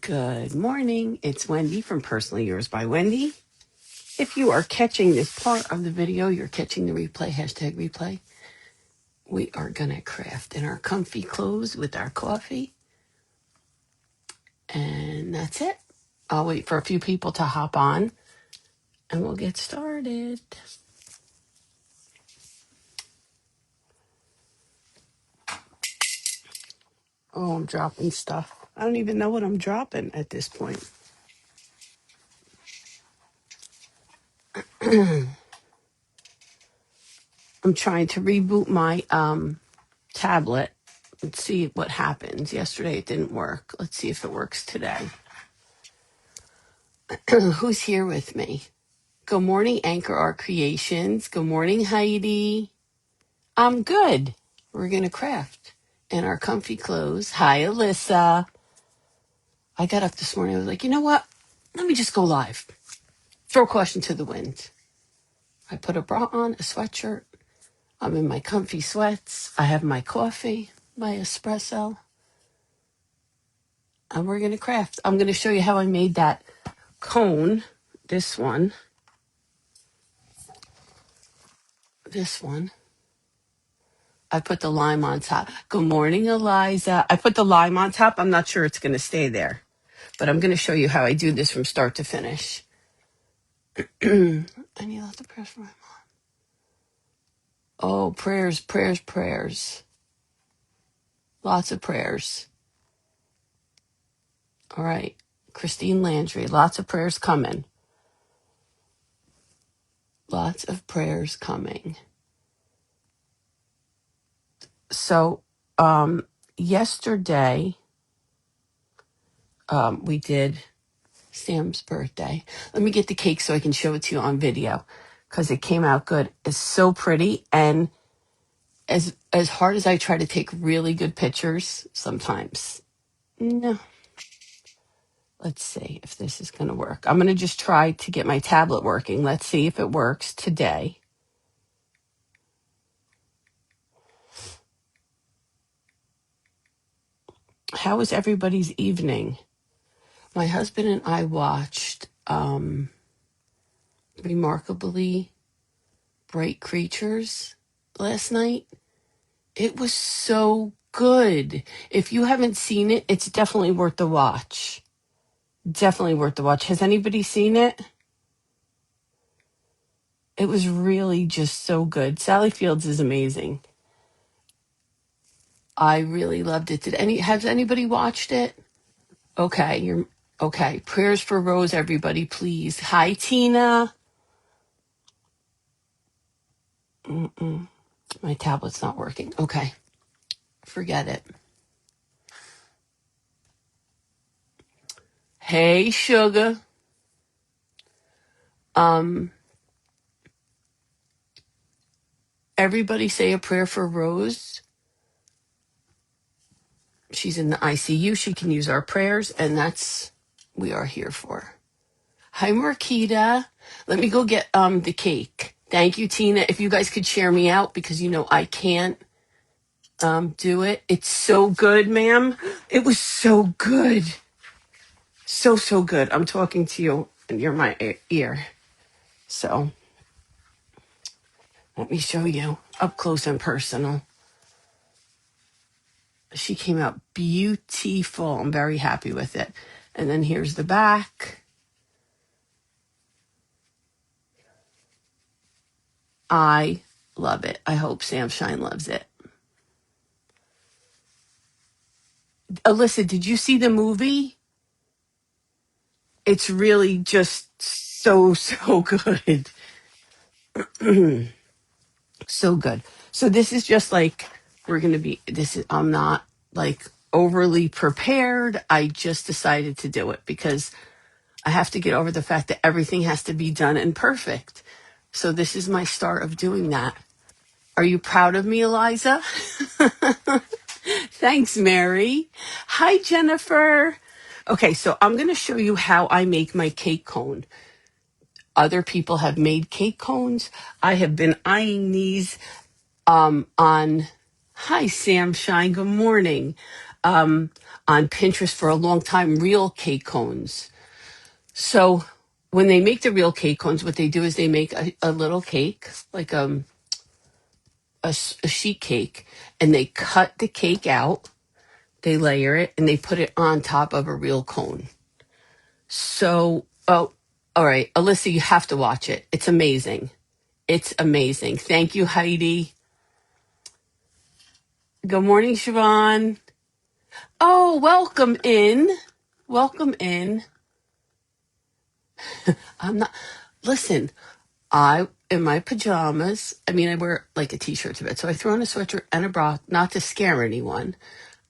Good morning. It's Wendy from Personally Yours by Wendy. If you are catching this part of the video, you're catching the replay, #replay. We are going to craft in our comfy clothes with our coffee. And that's it. I'll wait for a few people to hop on and we'll get started. Oh, I'm dropping stuff. I don't even know what I'm dropping at this point. I'm trying to reboot my tablet. Let's see what happens. Yesterday it didn't work. Let's see if it works today. Who's here with me? Good morning, Anchor Art Creations. Good morning, Heidi. I'm good. We're going to craft in our comfy clothes. Hi, Alyssa. I got up this morning. I was like, you know what? Let me just go live. Throw caution to the wind. I put a bra on, a sweatshirt. I'm in my comfy sweats. I have my coffee, my espresso. And we're going to craft. I'm going to show you how I made that cone. This one. I put the lime on top. Good morning, Eliza. I put the lime on top. I'm not sure it's going to stay there, but I'm going to show you how I do this from start to finish. I need lots of prayers for my mom. Oh, prayers. Lots of prayers. All right. Christine Landry, lots of prayers coming. Lots of prayers coming. So, yesterday, we did Sam's birthday. Let me get the cake so I can show it to you on video because it came out good. It's so pretty, and as hard as I try to take really good pictures, sometimes no. Let's see if this is going to work. I'm going to just try to get my tablet working. Let's see if it works today. How was everybody's evening? My husband and I watched Remarkably Bright Creatures last night. It was so good. If you haven't seen it, it's definitely worth the watch. Definitely worth the watch. Has anybody seen it? It was really just so good. Sally Fields is amazing. I really loved it. Has anybody watched it? Okay, you're okay. Prayers for Rose, everybody, please. Hi, Tina. My tablet's not working. Okay, forget it. Hey, sugar. Everybody say a prayer for Rose. She's in the ICU. She can use our prayers, and that's we are here for. Hi, Marquita. Let me go get the cake. Thank you, Tina. If you guys could share me out because you know I can't do it. It's so good, ma'am. It was so good. So good. I'm talking to you and you're my ear. So let me show you up close and personal. She came out beautiful. I'm very happy with it. And then here's the back. I love it. I hope Sam Shine loves it. Alyssa, did you see the movie? It's really just so good. So good. So this is just like I'm not like overly prepared. I just decided to do it because I have to get over the fact that everything has to be done and perfect. So this is my start of doing that. Are you proud of me, Eliza? Thanks, Mary. Hi, Jennifer. Okay, so I'm going to show you how I make my cake cone. Other people have made cake cones. I have been eyeing these on. Hi, Sam Shine. Good morning. on Pinterest for a long time, real cake cones. So when they make the real cake cones, what they do is they make a little cake, like a sheet cake, and they cut the cake out, they layer it, and they put it on top of a real cone. So, oh, all right, Alyssa, you have to watch it. It's amazing. It's amazing. Thank you, Heidi. Good morning, Siobhan. Oh, welcome in. Welcome in. I'm not, listen, I, in my pajamas, I mean, I wear like a t-shirt to bed. So I throw on a sweatshirt and a bra, not to scare anyone.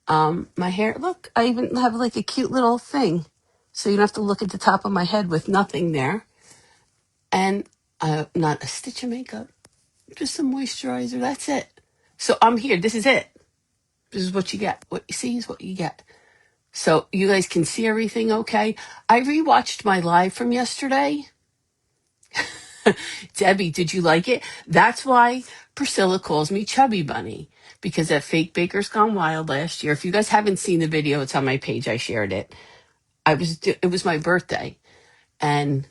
My hair, look, I even have like a cute little thing. So you don't have to look at the top of my head with nothing there. And not a stitch of makeup, just some moisturizer. That's it. So I'm here. This is it. This is what you get. What you see is what you get. So you guys can see everything okay. I rewatched my live from yesterday. Debbie, did you like it? That's why Priscilla calls me Chubby Bunny, because at Fake Baker's Gone Wild last year, if you guys haven't seen the video, it's on my page. I shared it. It was my birthday, and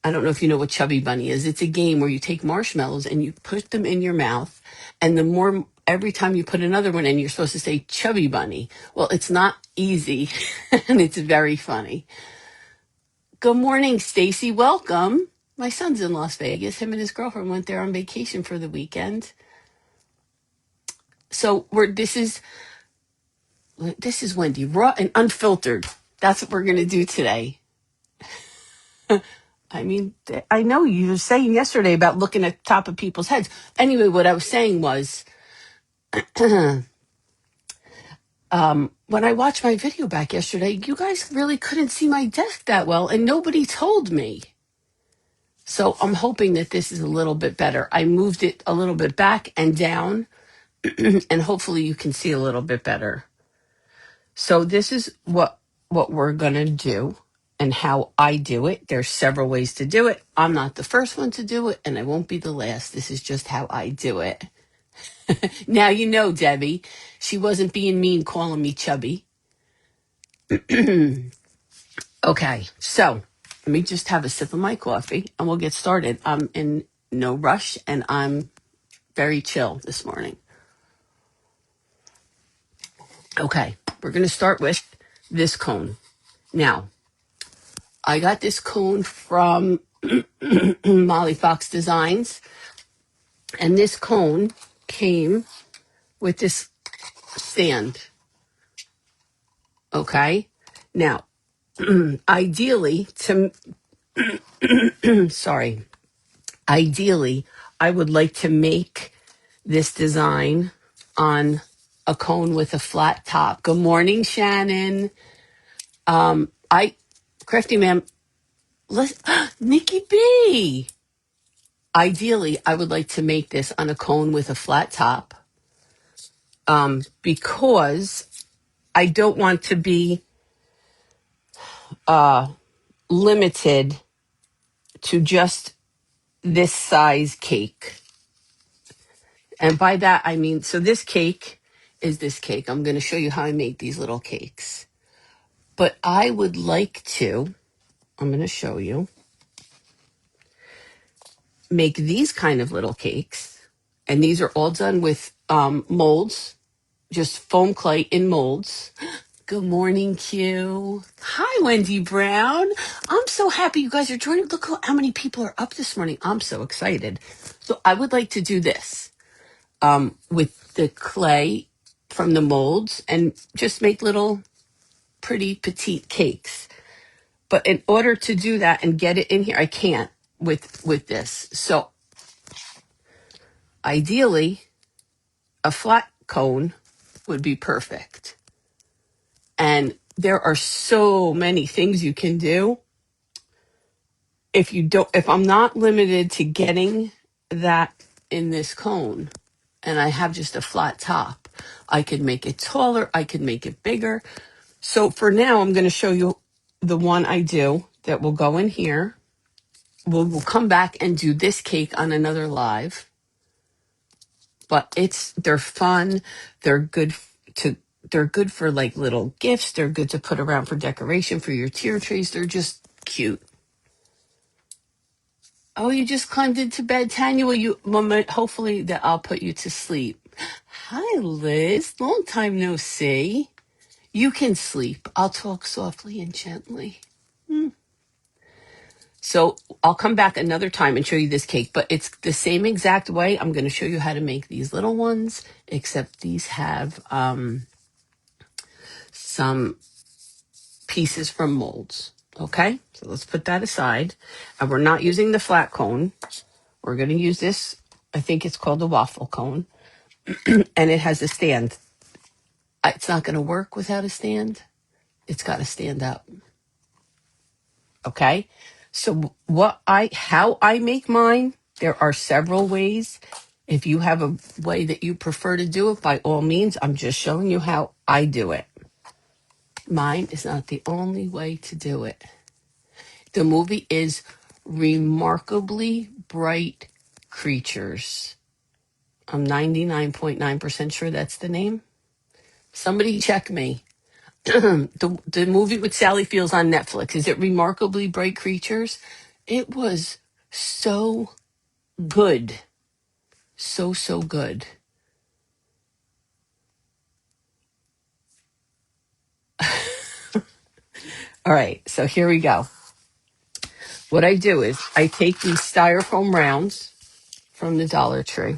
I don't know if you know what Chubby Bunny is. It's a game where you take marshmallows and you put them in your mouth, and every time you put another one in, you're supposed to say Chubby Bunny. Well, it's not easy, and it's very funny. Good morning, Stacy. Welcome. My son's in Las Vegas. Him and his girlfriend went there on vacation for the weekend. So this is Wendy, raw and unfiltered. That's what we're going to do today. I mean, I know you were saying yesterday about looking at the top of people's heads. Anyway, what I was saying was, when I watched my video back yesterday, you guys really couldn't see my desk that well, and nobody told me. So I'm hoping that this is a little bit better. I moved it a little bit back and down, and hopefully you can see a little bit better. So this is what we're going to do and how I do it. There's several ways to do it. I'm not the first one to do it, and I won't be the last. This is just how I do it. Now you know, Debbie. She wasn't being mean calling me chubby. Okay, so let me just have a sip of my coffee and we'll get started. I'm in no rush and I'm very chill this morning. Okay, we're going to start with this cone. Now, I got this cone from Molly Fox Designs, and this cone came with this stand. Okay, now, ideally, ideally, I would like to make this design on a cone with a flat top. Good morning, Shannon. Crafty ma'am, Nikki B. Ideally, I would like to make this on a cone with a flat top, because I don't want to be limited to just this size cake. And by that, I mean, so this cake is this cake. I'm going to show you how I make these little cakes. But I would like to, I'm going to show you, make these kind of little cakes. And these are all done with molds, just foam clay in molds. Good morning, Q. Hi, Wendy Brown. I'm so happy you guys are joining. Look how many people are up this morning. I'm so excited. So I would like to do this with the clay from the molds and just make little pretty petite cakes. But in order to do that and get it in here, I can't with this. So ideally, a flat cone would be perfect. And there are so many things you can do. If I'm not limited to getting that in this cone and I have just a flat top, I could make it taller, I could make it bigger. So for now, I'm going to show you the one I do that will go in here. We'll come back and do this cake on another live. But they're fun. They're good to they're good for like little gifts. They're good to put around for decoration for your tier trays. They're just cute. Oh, you just climbed into bed, Tanya. Hopefully that I'll put you to sleep. Hi, Liz. Long time no see. You can sleep. I'll talk softly and gently. So I'll come back another time and show you this cake, but it's the same exact way. I'm going to show you how to make these little ones, except these have some pieces from molds. Okay, so let's put that aside. And we're not using the flat cone. We're going to use this. I think it's called a waffle cone, and it has a stand. It's not going to work without a stand. It's got to stand up. Okay, so how I make mine, there are several ways. If you have a way that you prefer to do it, by all means, I'm just showing you how I do it. Mine is not the only way to do it. The movie is Remarkably Bright Creatures. I'm 99.9% sure that's the name. Somebody check me. The movie with Sally Fields on Netflix. Is it Remarkably Bright Creatures? It was so good. So good. All right, so here we go. What I do is I take these styrofoam rounds from the Dollar Tree.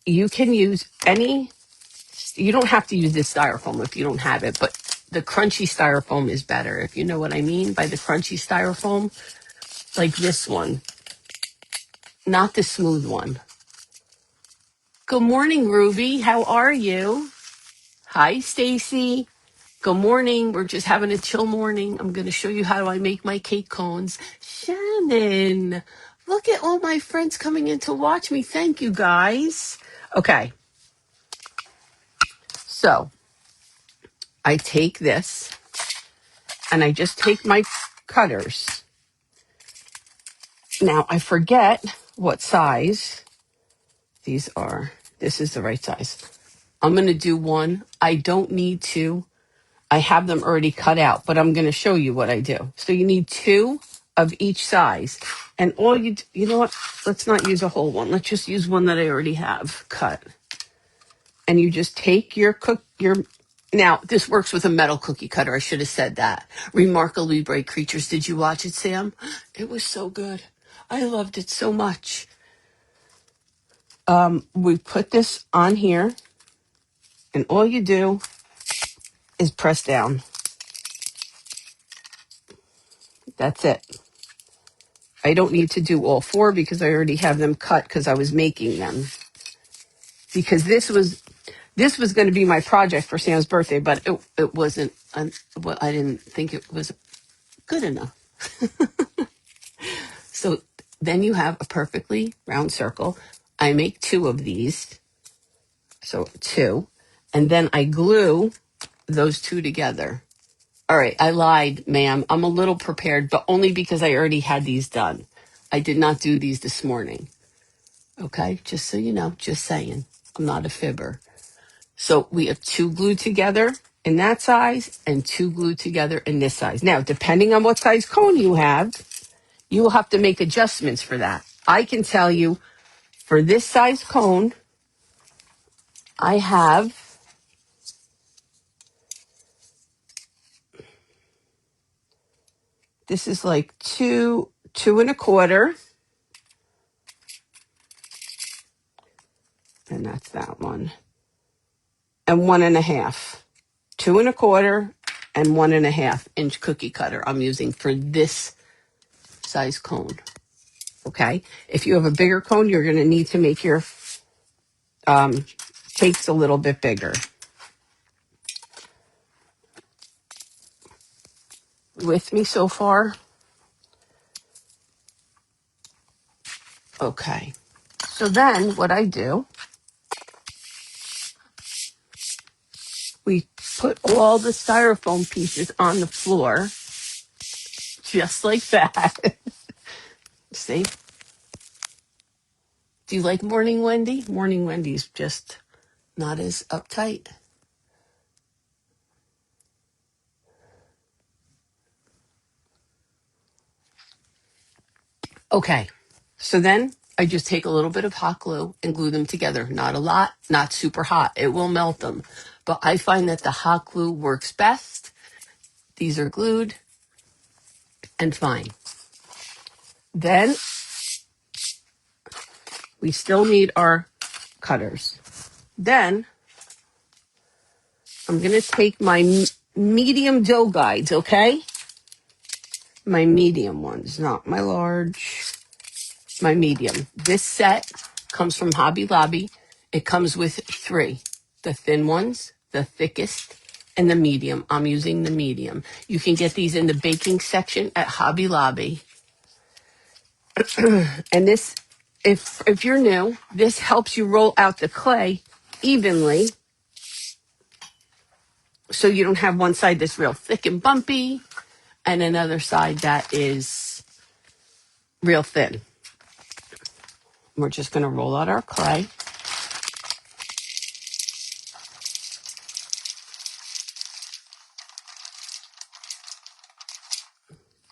You can use you don't have to use this styrofoam if you don't have it, but the crunchy styrofoam is better. If you know what I mean by the crunchy styrofoam, like this one, not the smooth one. Good morning, Ruby. How are you? Hi, Stacy. Good morning. We're just having a chill morning. I'm going to show you how I make my cake cones. Shannon, look at all my friends coming in to watch me. Thank you, guys. Okay. So I take this and I just take my cutters. Now I forget what size these are. This is the right size. I'm going to do one. I don't need to. I have them already cut out, but I'm going to show you what I do. So you need 2 of each size. And you know what? Let's not use a whole one. Let's just use one that I already have cut. And you just take now this works with a metal cookie cutter. I should have said that. Remarkably Bright Creatures. Did you watch it, Sam? It was so good. I loved it so much. We put this on here, and all you do is press down. That's it. I don't need to do all 4 because I already have them cut because I was making them. Because this was going to be my project for Sam's birthday, but it wasn't. Well, I didn't think it was good enough. So then you have a perfectly round circle. I make 2 of these, so 2, and then I glue those 2 together. All right, I lied, ma'am. I'm a little prepared, but only because I already had these done. I did not do these this morning. Okay, just so you know, just saying. I'm not a fibber. So we have 2 glued together in that size and 2 glued together in this size. Now, depending on what size cone you have, you will have to make adjustments for that. I can tell you for this size cone, I have this is like 2 1/4, and that's that one, and 1.5. 2 1/4 and 1.5 inch cookie cutter I'm using for this size cone. Okay. If you have a bigger cone, you're going to need to make your cakes a little bit bigger. With me so far? Okay. So then what I do, we put all the styrofoam pieces on the floor, just like that. See? Do you like Morning Wendy? Morning Wendy's just not as uptight. Okay, so then I just take a little bit of hot glue and glue them together. Not a lot, not super hot. It will melt them. But I find that the hot glue works best. These are glued and fine. Then we still need our cutters. Then I'm going to take my medium dough guides, okay? My medium ones, not my large, my medium. This set comes from Hobby Lobby. It comes with 3, the thin ones, the thickest, and the medium. I'm using the medium. You can get these in the baking section at Hobby Lobby. And this, if you're new, this helps you roll out the clay evenly, so you don't have one side that's real thick and bumpy and another side that is real thin. We're just going to roll out our clay.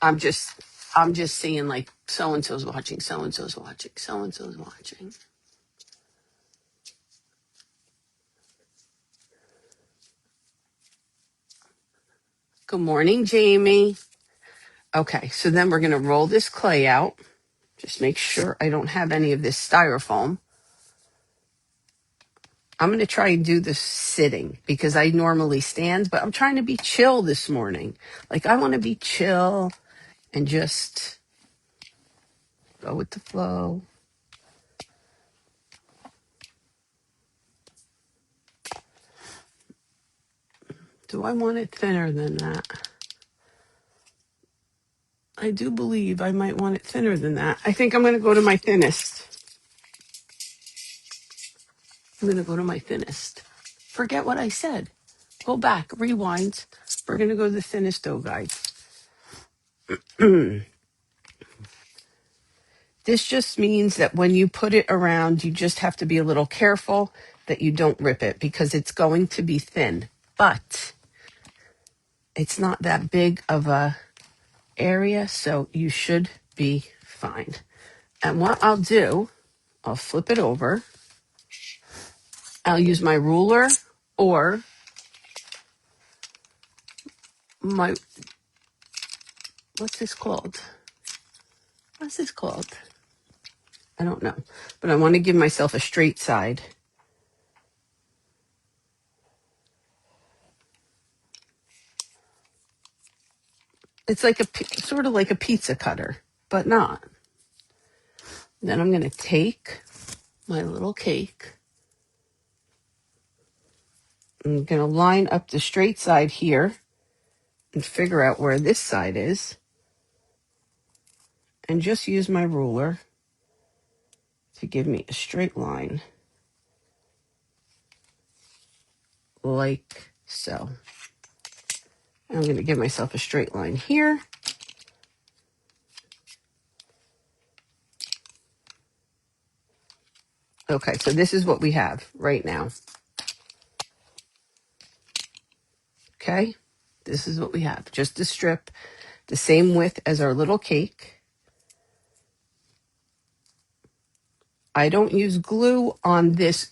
I'm just seeing like so and so's watching, so and so's watching, so and so's watching. Good morning, Jamie. Okay, so then we're going to roll this clay out. Just make sure I don't have any of this styrofoam. I'm going to try and do this sitting because I normally stand, but I'm trying to be chill this morning. Like I want to be chill and just go with the flow. Do I want it thinner than that? I do believe I might want it thinner than that. I think I'm going to go to my thinnest. I'm going to go to my thinnest. Forget what I said. Go back, rewind. We're going to go to the thinnest dough guide. This just means that when you put it around, you just have to be a little careful that you don't rip it because it's going to be thin. But it's not that big of a area, so you should be fine. And what I'll do, I'll flip it over. I'll use my ruler or my, what's this called? What's this called? I don't know, but I want to give myself a straight side. It's like sort of like a pizza cutter, but not. Then I'm going to take my little cake. I'm going to line up the straight side here and figure out where this side is. And just use my ruler to give me a straight line. Like so. I'm going to give myself a straight line here. Okay, so this is what we have right now. Okay, this is what we have. Just a strip, the same width as our little cake. I don't use glue on this.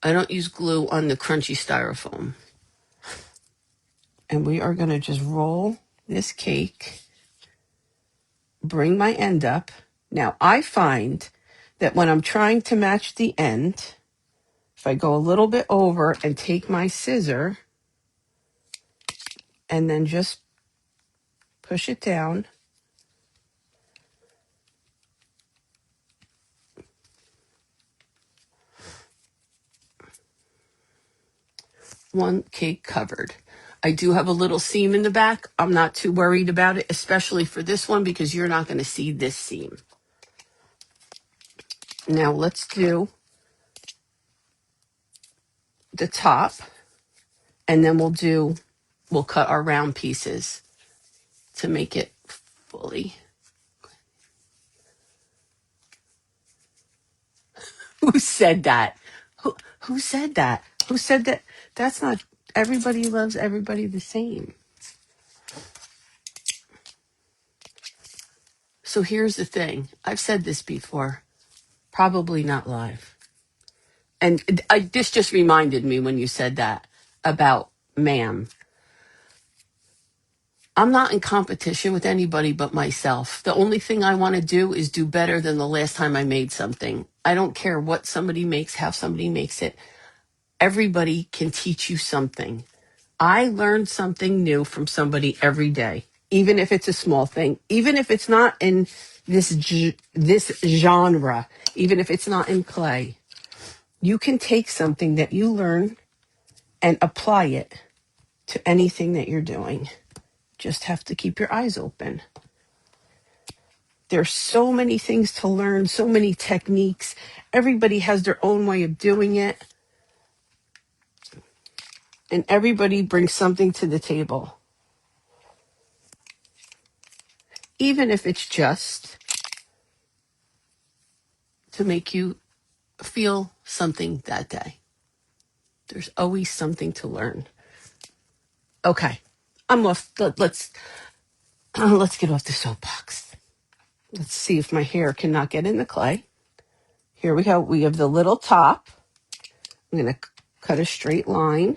I don't use glue on the crunchy styrofoam. And we are going to just roll this cake, bring my end up. Now, I find that when I'm trying to match the end, if I go a little bit over and take my scissor and then just push it down, one cake covered. I do have a little seam in the back. I'm not too worried about it, especially for this one because you're not going to see this seam. Now let's do the top, and then we'll cut our round pieces to make it fully. Who said that? Who said that? Who said that? That's not, everybody loves everybody the same. So here's the thing. I've said this before, probably not live. And this just reminded me when you said that about ma'am. I'm not in competition with anybody but myself. The only thing I want to do is do better than the last time I made something. I don't care what somebody makes, how somebody makes it. Everybody can teach you something. I learn something new from somebody every day, even if it's a small thing, even if it's not in this genre, even if it's not in clay. You can take something that you learn and apply it to anything that you're doing. Just have to keep your eyes open. There's so many things to learn, so many techniques. Everybody has their own way of doing it. And everybody brings something to the table. Even if it's just to make you feel something that day. There's always something to learn. Okay, I'm off. Let's get off the soapbox. Let's see if my hair cannot get in the clay. Here we go. We have the little top. I'm going to cut a straight line.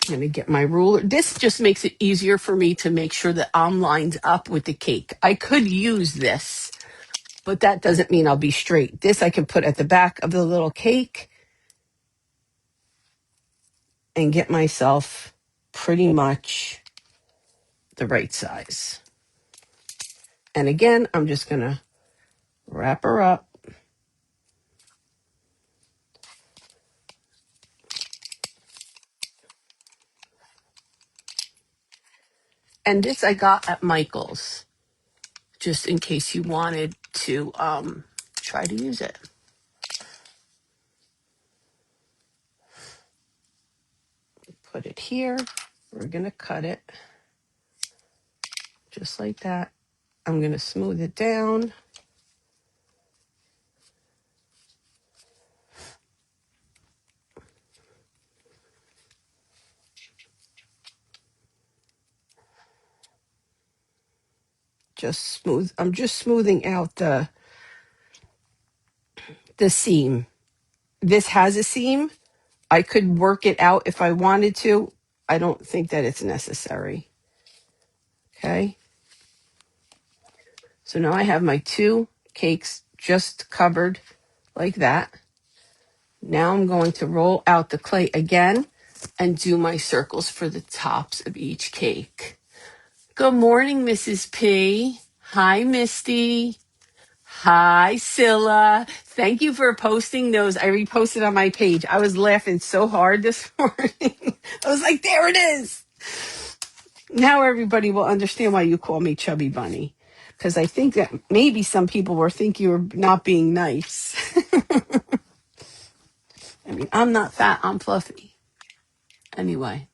I'm going to get my ruler. This just makes it easier for me to make sure that I'm lined up with the cake. I could use this, but that doesn't mean I'll be straight. This I can put at the back of the little cake and get myself pretty much the right size. And again, I'm just going to wrap her up. And this I got at Michael's, just in case you wanted to try to use it. Put it here. We're going to cut it just like that. I'm going to smooth it down. I'm just smoothing out the seam. This has a seam. I could work it out if I wanted to. I don't think that it's necessary. Okay. So now I have my two cakes just covered like that. Now I'm going to roll out the clay again and do my circles for the tops of each cake. Good morning, Mrs. P. Hi, Misty. Hi, Scylla. Thank you for posting those. I reposted on my page. I was laughing so hard this morning. I was like, there it is. Now everybody will understand why you call me Chubby Bunny. Because I think that maybe some people were thinking you were not being nice. I mean, I'm not fat, I'm fluffy. Anyway.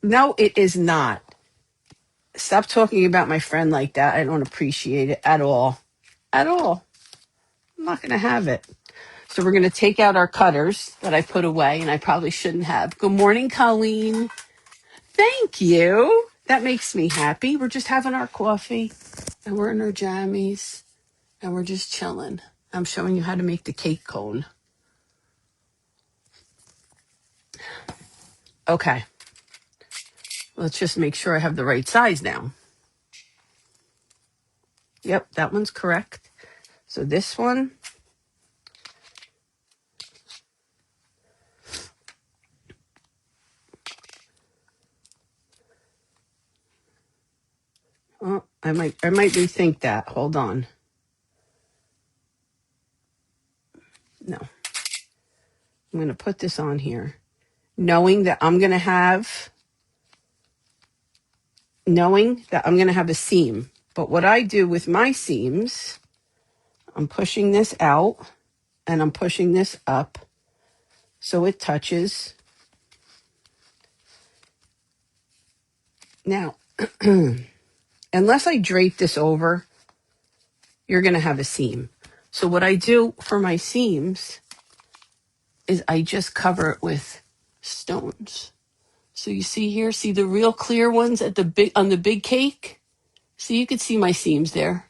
No, it is not. Stop talking about my friend like that. I don't appreciate it at all. At all. I'm not going to have it. So we're going to take out our cutters that I put away, and I probably shouldn't have. Good morning, Colleen. Thank you. That makes me happy. We're just having our coffee, and we're in our jammies, and we're just chilling. I'm showing you how to make the cake cone. Okay. Let's just make sure I have the right size now. Yep, that one's correct. So this one, oh, I might rethink that. Hold on. No. I'm going to put this on here, knowing that I'm going to have a seam. But what I do with my seams, I'm pushing this out and I'm pushing this up so it touches. Now, unless I drape this over, you're going to have a seam. So what I do for my seams is I just cover it with stones. So you see here, see the real clear ones at the big on the big cake? So you can see my seams there.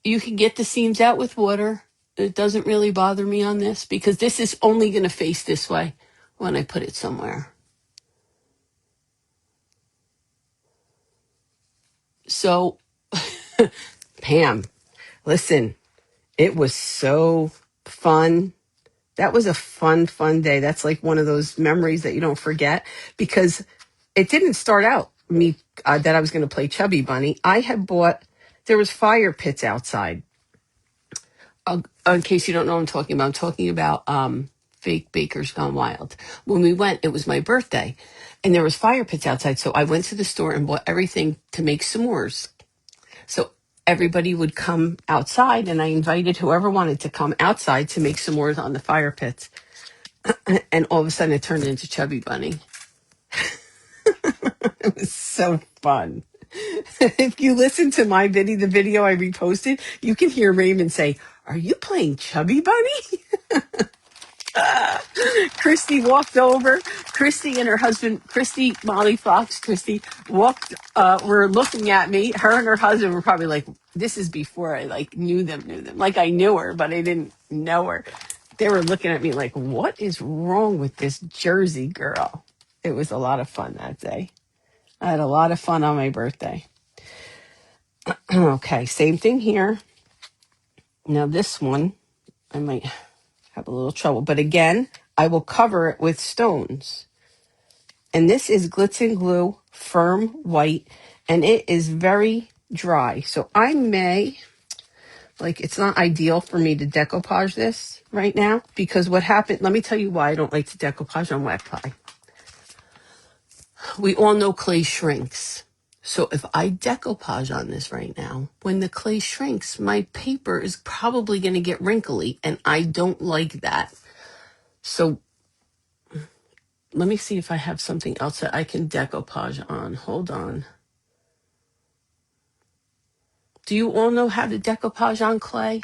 You can get the seams out with water. It doesn't really bother me on this because this is only going to face this way when I put it somewhere. So, Pam, listen, it was so fun. That was a fun day. That's like one of those memories that you don't forget because it didn't start out me that I was going to play Chubby Bunny. I had bought, there was fire pits outside. In case you don't know what I'm talking about Fake Bakers Gone Wild. When we went, it was my birthday, and there was fire pits outside. So I went to the store and bought everything to make s'mores. So everybody would come outside, and I invited whoever wanted to come outside to make s'mores on the fire pits. And all of a sudden, it turned into Chubby Bunny. It was so fun. If you listen to my video, the video I reposted, you can hear Raymond say, "Are you playing Chubby Bunny?" Christy walked over. Christy and her husband, Christy, Molly Fox, Christy walked, were looking at me. Her and her husband were probably like, this is before I like knew them. Like I knew her, but I didn't know her. They were looking at me like, what is wrong with this Jersey girl? It was a lot of fun that day. I had a lot of fun on my birthday. Okay, same thing here. Now this one, I might have a little trouble, but again, I will cover it with stones. And this is Glitz and Glue Firm White, and it is very dry. So I may, like, it's not ideal for me to decoupage this right now because what happened, let me tell you why I don't like to decoupage on wet clay. We all know clay shrinks. So if I decoupage on this right now, when the clay shrinks, my paper is probably going to get wrinkly, and I don't like that. So let me see if I have something else that I can decoupage on. Hold on. Do you all know how to decoupage on clay?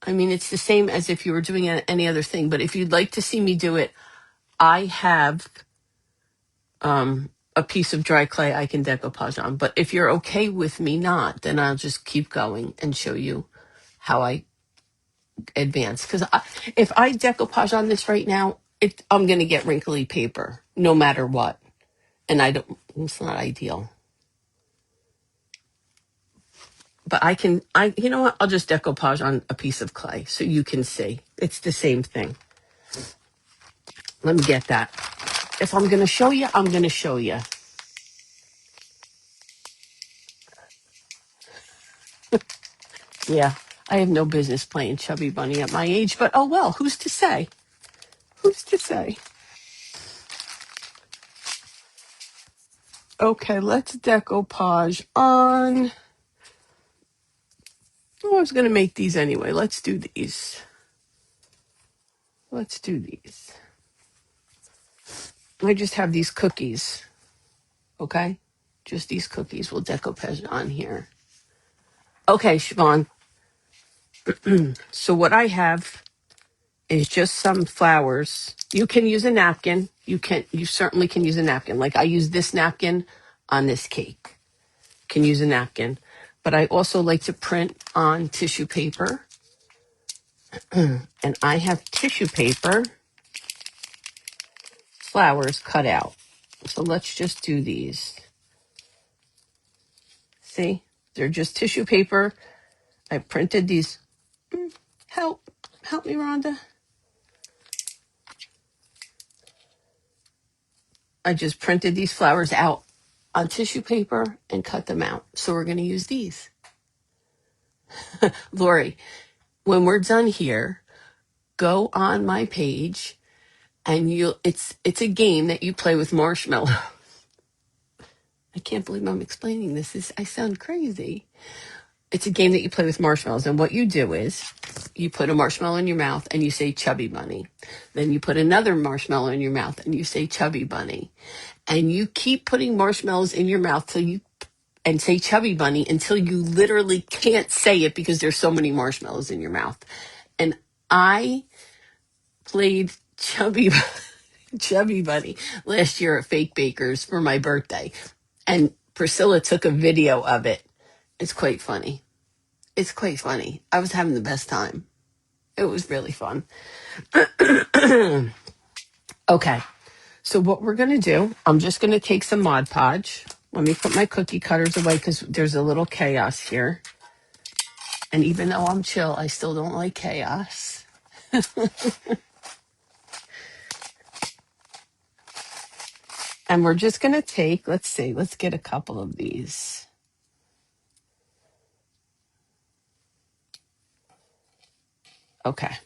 I mean, it's the same as if you were doing any other thing, but if you'd like to see me do it, I have a piece of dry clay I can decoupage on. But if you're okay with me not, then I'll just keep going and show you how I advance. Because if I decoupage on this right now, I'm going to get wrinkly paper no matter what. And it's not ideal. But you know what? I'll just decoupage on a piece of clay so you can see. It's the same thing. Let me get that. If I'm going to show you, I'm going to show you. Yeah, I have no business playing Chubby Bunny at my age, but oh well, who's to say? Who's to say? Okay, let's decoupage on. Oh, I was going to make these anyway. Let's do these. I just have these cookies. Okay? Just these cookies. We'll decoupage on here. Okay, Siobhan. So what I have is just some flowers. You can use a napkin. You certainly can use a napkin. Like I use this napkin on this cake. Can use a napkin. But I also like to print on tissue paper. And I have tissue paper flowers cut out. So let's just do these. See? They're just tissue paper. I printed these. Help me, Rhonda. I just printed these flowers out on tissue paper and cut them out. So we're going to use these. Lori, when we're done here, go on my page and it's a game that you play with marshmallow. I can't believe I'm explaining this. I sound crazy. It's a game that you play with marshmallows. And what you do is you put a marshmallow in your mouth and you say Chubby Bunny. Then you put another marshmallow in your mouth and you say Chubby Bunny. And you keep putting marshmallows in your mouth till you and say Chubby Bunny until you literally can't say it because there's so many marshmallows in your mouth. And I played Chubby Bunny last year at Fake Bakers for my birthday. And Priscilla took a video of it. It's quite funny. It's quite funny. I was having the best time. It was really fun. Okay. So what we're going to do, I'm just going to take some Mod Podge. Let me put my cookie cutters away because there's a little chaos here. And even though I'm chill, I still don't like chaos. And we're just going to take, let's get a couple of these. Okay.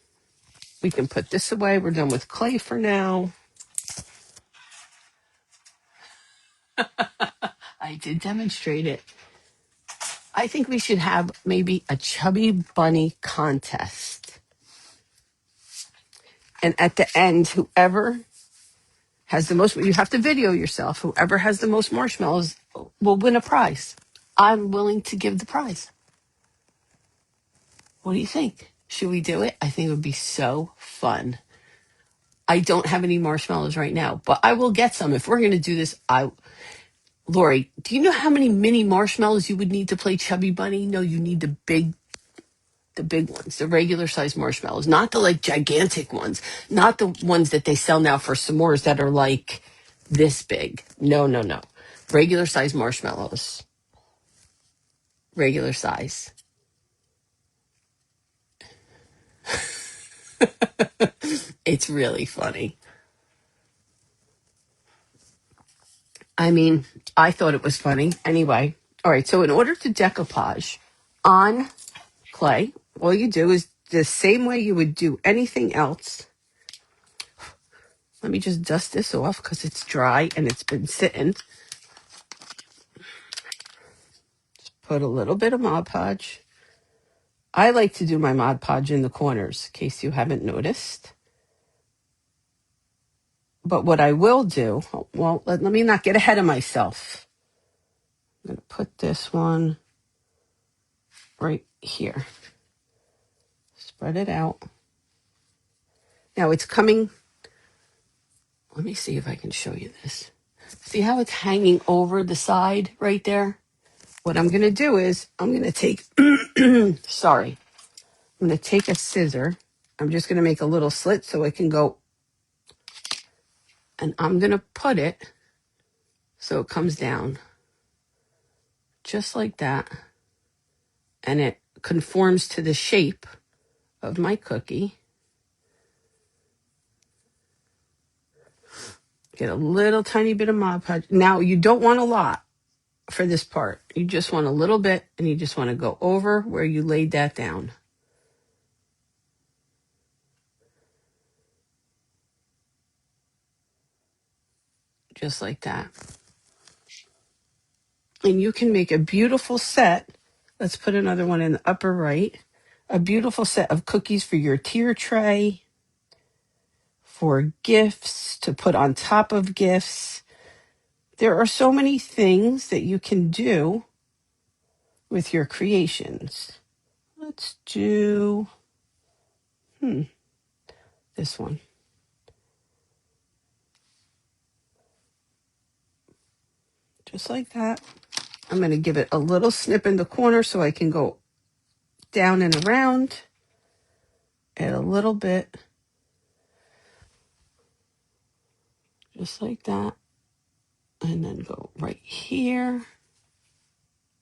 We can put this away. We're done with clay for now. I did demonstrate it. I think we should have maybe a Chubby Bunny contest. And at the end, whoever has the most, you have to video yourself. Whoever has the most marshmallows will win a prize. I'm willing to give the prize. What do you think? Should we do it? I think it would be so fun. I don't have any marshmallows right now, but I will get some. If we're going to do this, Lori, do you know how many mini marshmallows you would need to play Chubby Bunny? No, you need the big ones, the regular size marshmallows, not the like gigantic ones, not the ones that they sell now for s'mores that are like this big. No. Regular size marshmallows. Regular size. It's really funny. I mean, I thought it was funny. Anyway, all right, so in order to decoupage on clay, all you do is the same way you would do anything else. Let me just dust this off because it's dry and it's been sitting. Just put a little bit of Mod Podge. I like to do my Mod Podge in the corners, in case you haven't noticed. But what I will do, well, let me not get ahead of myself. I'm going to put this one right here. Spread it out. Now it's coming. Let me see if I can show you this. See how it's hanging over the side right there? What I'm going to do is I'm going to take, sorry, I'm going to take a scissor. I'm just going to make a little slit so it can go, and I'm going to put it so it comes down just like that. And it conforms to the shape of my cookie. Get a little tiny bit of Mod Podge. Now, you don't want a lot for this part. You just want a little bit, and you just want to go over where you laid that down. Just like that. And you can make a beautiful set. Let's put another one in the upper right. A beautiful set of cookies for your tier tray, for gifts, to put on top of gifts. There are so many things that you can do with your creations. Let's do this one. Just like that. I'm going to give it a little snip in the corner so I can go down and around. Add a little bit. Just like that. And then go right here.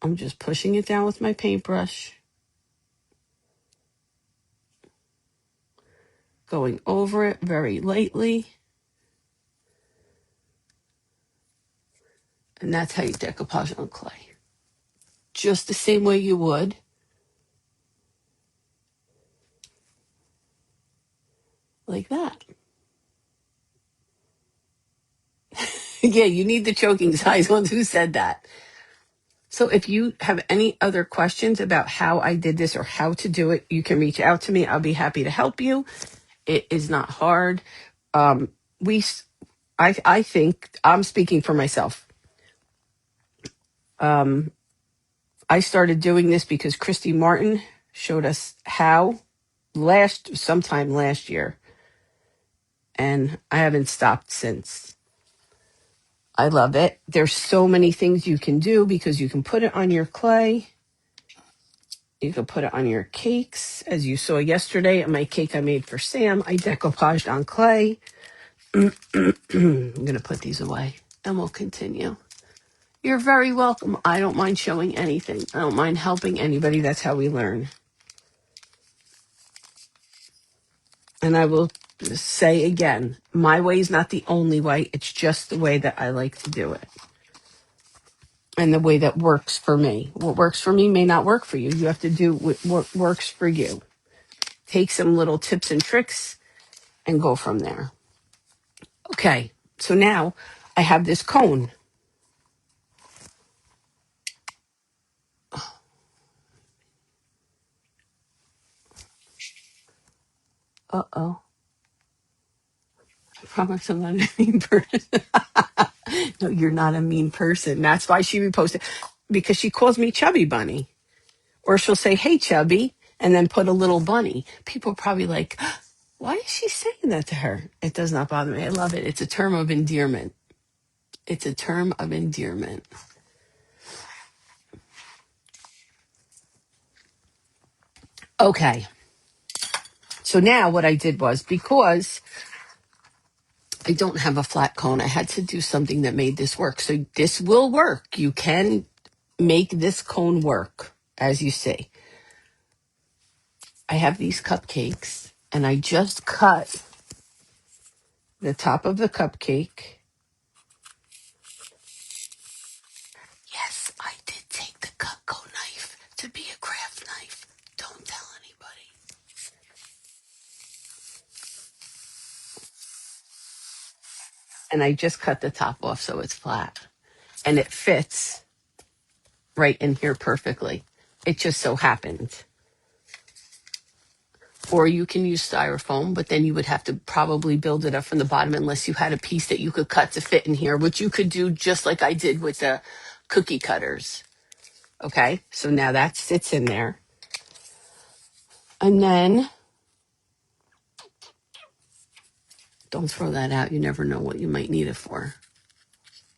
I'm just pushing it down with my paintbrush. Going over it very lightly. And that's how you decoupage on clay. Just the same way you would. Like that. Yeah, you need the choking size ones. Who said that? So if you have any other questions about how I did this or how to do it, you can reach out to me. I'll be happy to help you. It is not hard. Um, I think I'm speaking for myself. I started doing this because Christy Martin showed us how sometime last year, and I haven't stopped since. I love it. There's so many things you can do because you can put it on your clay. You can put it on your cakes. As you saw yesterday at my cake I made for Sam, I decoupaged on clay. I'm going to put these away and we'll continue. You're very welcome. I don't mind showing anything. I don't mind helping anybody. That's how we learn. And I will say again, my way is not the only way. It's just the way that I like to do it. And the way that works for me. What works for me may not work for you. You have to do what works for you. Take some little tips and tricks and go from there. Okay, so now I have this cone. Uh-oh. I promise I'm not a mean person. No, you're not a mean person. That's why she reposted. Because she calls me Chubby Bunny. Or she'll say, hey, Chubby, and then put a little bunny. People are probably like, why is she saying that to her? It does not bother me. I love it. It's a term of endearment. It's a term of endearment. Okay. So now what I did was, because I don't have a flat cone, I had to do something that made this work. So this will work. You can make this cone work, as you see. I have these cupcakes, and I just cut the top of the cupcake. Yes, I did take the Cutco knife to be a craft knife. Don't tell anybody. And I just cut the top off so it's flat. And it fits right in here perfectly. It just so happened. Or you can use styrofoam, but then you would have to probably build it up from the bottom unless you had a piece that you could cut to fit in here, which you could do just like I did with the cookie cutters. Okay, so now that sits in there. And then, don't throw that out. You never know what you might need it for.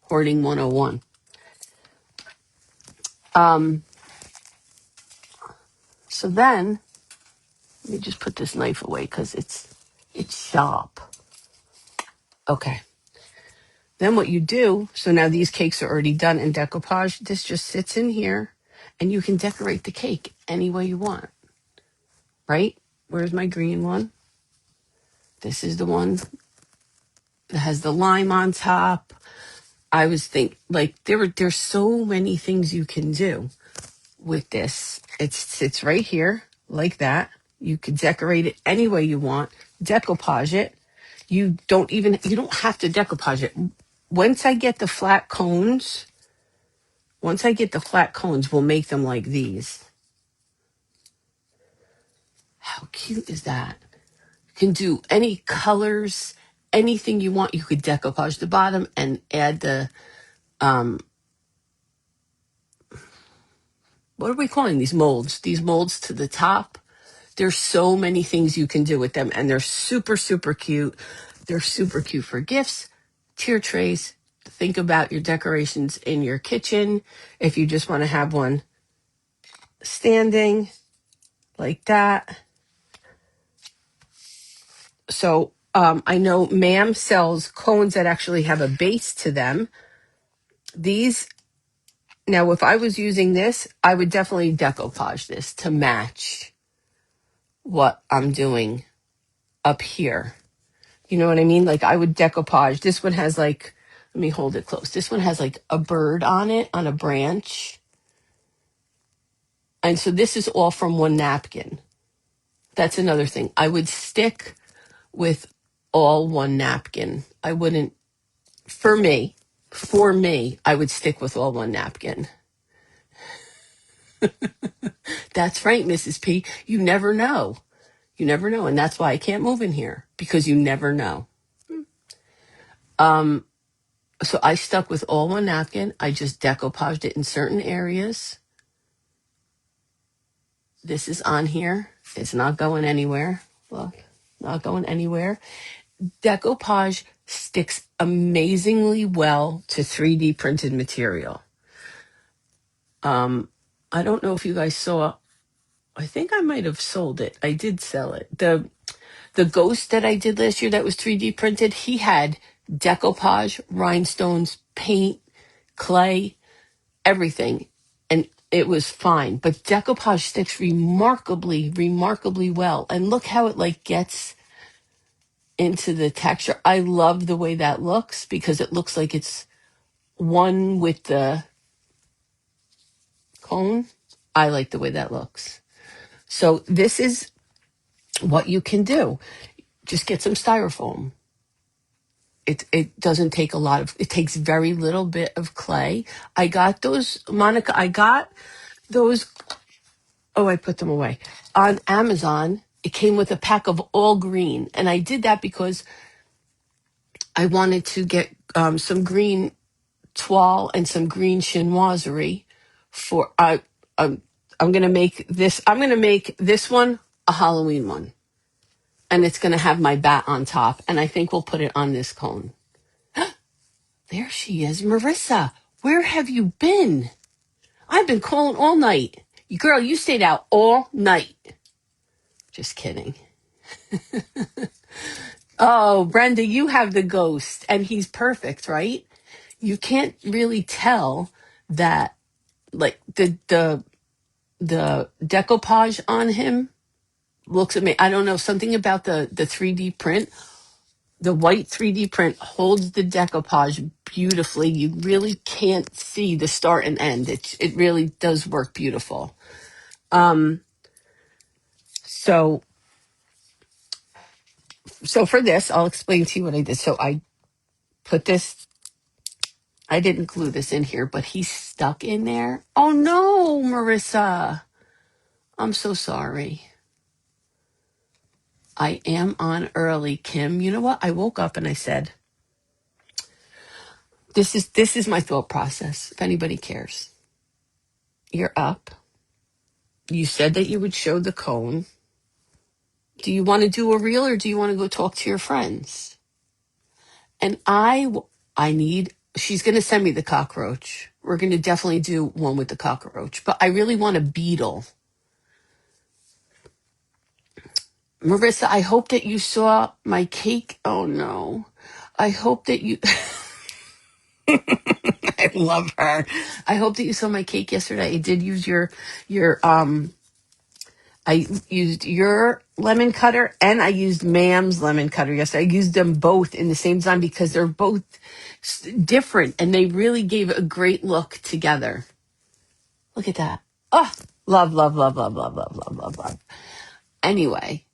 Hoarding 101. So then, let me just put this knife away because it's sharp. Okay. Then what you do, so now these cakes are already done in decoupage. This just sits in here, and you can decorate the cake any way you want. Right? Where's my green one? This is the one that has the lime on top. I was thinking, like, there's so many things you can do with this. It sits right here like that. You could decorate it any way you want. Decoupage it. You don't have to decoupage it. Once I get the flat cones, we'll make them like these. How cute is that? You can do any colors, anything you want. You could decoupage the bottom and add the, what are we calling these molds? These molds to the top. There's so many things you can do with them, and they're super, super cute. They're super cute for gifts, tier trays. Think about your decorations in your kitchen. If you just want to have one standing like that. So I know Ma'am sells cones that actually have a base to them. These, now if I was using this, I would definitely decoupage this to match what I'm doing up here. You know what I mean? Like I would decoupage. This one has like, let me hold it close. This one has like a bird on it, on a branch. And so this is all from one napkin. That's another thing. I would stick with all one napkin. I wouldn't, for me, I would stick with all one napkin. That's right, Mrs. P. You never know. You never know. And that's why I can't move in here, because you never know. So I stuck with all one napkin. I just decoupaged it in certain areas. This is on here. It's not going anywhere. Look, not going anywhere. Decoupage sticks amazingly well to 3D printed material. I don't know if you guys saw. I think I might have sold it. I did sell it. The ghost that I did last year that was 3D printed, he had decoupage, rhinestones, paint, clay, everything. And it was fine. But decoupage sticks remarkably well. And look how it like gets into the texture. I love the way that looks because it looks like it's one with the cone. I like the way that looks. So this is what you can do. Just get some styrofoam. It doesn't take a lot of, it takes very little bit of clay. I got those, Monica, I got those, oh, I put them away. On Amazon, it came with a pack of all green. And I did that because I wanted to get some green toile and some green chinoiserie for, I'm going to make this, I'm going to make this one a Halloween one. And it's going to have my bat on top. And I think we'll put it on this cone. There she is. Marissa, where have you been? I've been calling all night. Girl, you stayed out all night. Just kidding. Oh, Brenda, you have the ghost, and he's perfect, right? You can't really tell that, like the decoupage on him looks at me. I don't know, something about the 3D print. The white 3D print holds the decoupage beautifully. You really can't see the start and end. It really does work beautiful. So for this, I'll explain to you what I did. So I put this, I didn't glue this in here, but he's stuck in there. Oh no, Marissa. I'm so sorry. I am on early, Kim. You know what? I woke up and I said, this is my thought process, if anybody cares. You're up. You said that you would show the cone. Do you want to do a reel or do you want to go talk to your friends? And she's going to send me the cockroach. We're going to definitely do one with the cockroach, but I really want a beetle. Marissa, I hope that you saw my cake. Oh no. I hope that you, I love her. I hope that you saw my cake yesterday. I did use I used your lemon cutter and I used Mam's lemon cutter yesterday. I used them both in the same design because they're both different and they really gave a great look together. Look at that. Oh, love, love, love, love, love, love, love, love, love. Anyway,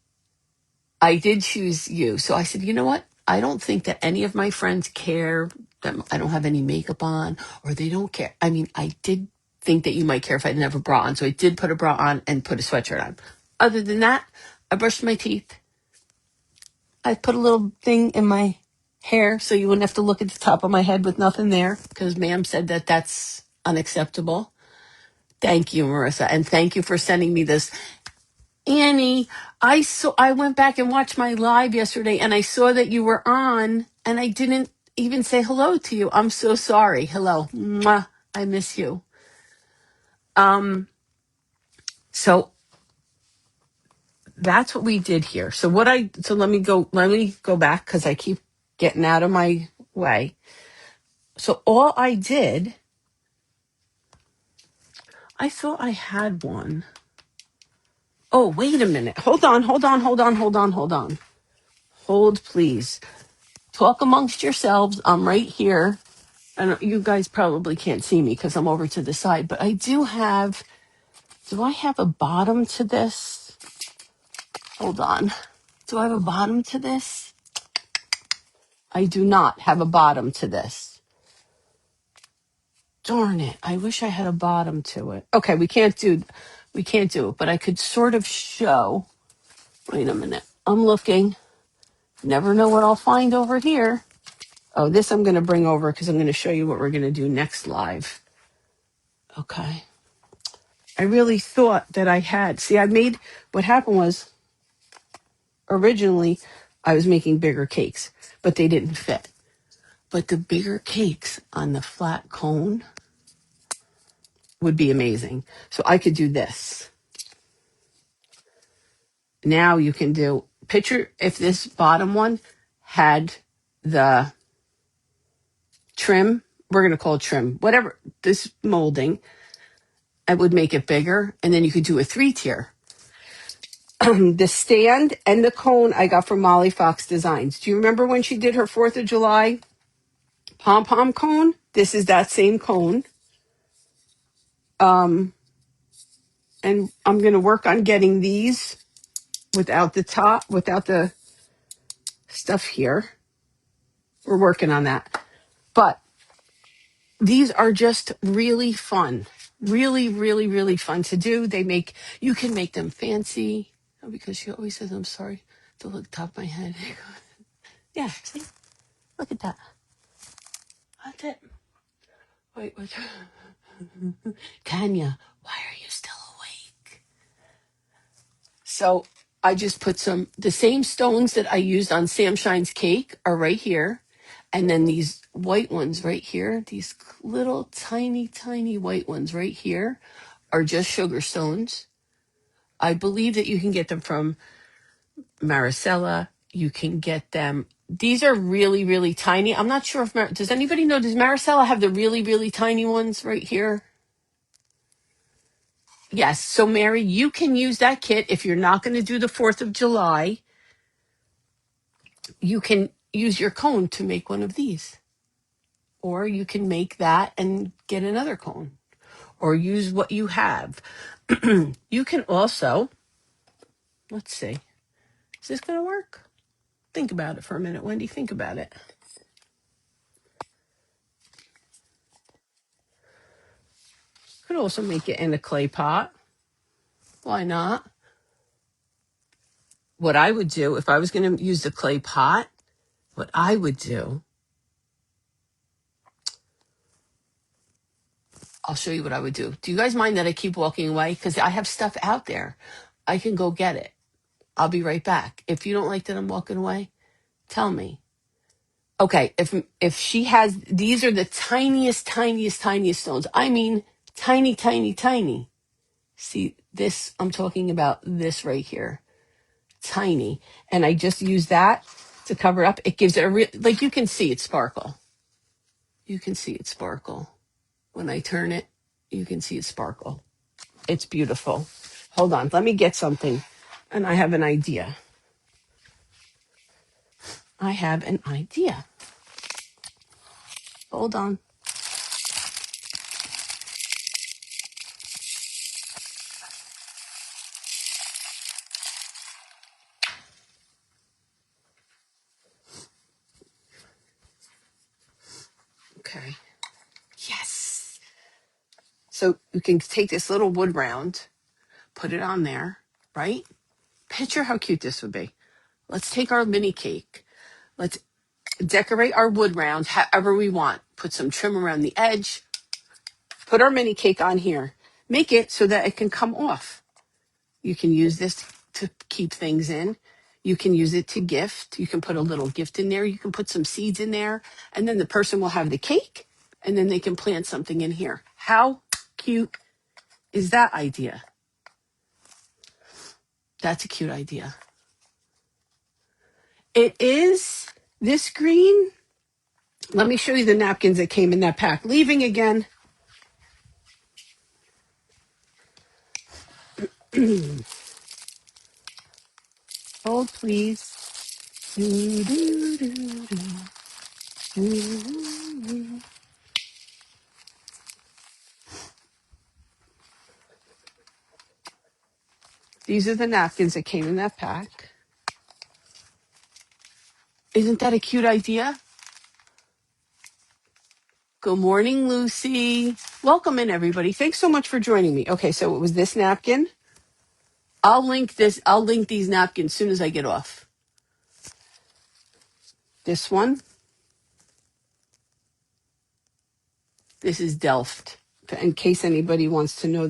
I did choose you. So I said, you know what? I don't think that any of my friends care that I don't have any makeup on or they don't care. I mean, I did think that you might care if I didn't have a bra on. So I did put a bra on and put a sweatshirt on. Other than that, I brushed my teeth. I put a little thing in my hair so you wouldn't have to look at the top of my head with nothing there because ma'am said that that's unacceptable. Thank you, Marissa. And thank you for sending me this. Annie, I went back and watched my live yesterday and I saw that you were on and I didn't even say hello to you. I'm so sorry. Hello. Mwah. I miss you. So that's what we did here. So let me go back because I keep getting out of my way. So all I did, I thought I had one. Oh, wait a minute. Hold on. Hold, please. Talk amongst yourselves. I'm right here. And you guys probably can't see me because I'm over to the side, but do I have a bottom to this? Hold on. Do I have a bottom to this? I do not have a bottom to this. Darn it. I wish I had a bottom to it. Okay, we can't do it, but I could sort of show. Wait a minute. I'm looking. Never know what I'll find over here. Oh, this I'm going to bring over because I'm going to show you what we're going to do next live. Okay. I really thought that I had. See, what happened was originally I was making bigger cakes, but they didn't fit. But the bigger cakes on the flat cone would be amazing. So I could do this. Now you can picture if this bottom one had the trim, we're going to call it trim, whatever, this molding, I would make it bigger. And then you could do a 3-tier. The stand and the cone I got from Molly Fox Designs. Do you remember when she did her 4th of July pom-pom cone? This is that same cone. And I'm going to work on getting these without the stuff here. We're working on that. But these are just really fun. Really, really, really fun to do. You can make them fancy. Oh, because she always says, I'm sorry, to look top of my head. Yeah, see? Look at that. That's it. Wait. Kanya, why are you still awake? So I just put the same stones that I used on Sam Shine's cake are right here. And then these white ones right here, these little tiny, tiny white ones right here are just sugar stones. I believe that you can get them from Maricela. You can get them. These are really, really tiny. I'm not sure does anybody know, does Maricela have the really, really tiny ones right here? Yes. So Mary, you can use that kit. If you're not going to do the 4th of July, you can use your cone to make one of these. Or you can make that and get another cone. Or use what you have. You can also, let's see, is this going to work? Think about it for a minute, Wendy. Think about it. Could also make it in a clay pot. Why not? What I would do if I was going to use the clay pot, what I would do, I'll show you what I would do. Do you guys mind that I keep walking away? Because I have stuff out there. I can go get it. I'll be right back. If you don't like that I'm walking away, tell me. Okay, if she has, these are the tiniest, tiniest, tiniest stones. I mean, tiny, tiny, tiny. See this, I'm talking about this right here. Tiny. And I just use that to cover up. It gives it like you can see it sparkle. You can see it sparkle. When I turn it, you can see it sparkle. It's beautiful. Hold on, let me get something. And I have an idea. Hold on. Okay. Yes. So you can take this little wood round, put it on there, right? Picture how cute this would be. Let's take our mini cake. Let's decorate our wood round however we want. Put some trim around the edge. Put our mini cake on here. Make it so that it can come off. You can use this to keep things in. You can use it to gift. You can put a little gift in there. You can put some seeds in there. And then the person will have the cake. And then they can plant something in here. How cute is that idea? That's a cute idea. It is this green. Let me show you the napkins that came in that pack. Leaving again. Hold, please. Do, do, do, do. Do. These are the napkins that came in that pack. Isn't that a cute idea? Good morning, Lucy. Welcome in, everybody. Thanks so much for joining me. Okay, so it was this napkin. I'll link these napkins as soon as I get off. This one. This is Delft. In case anybody wants to know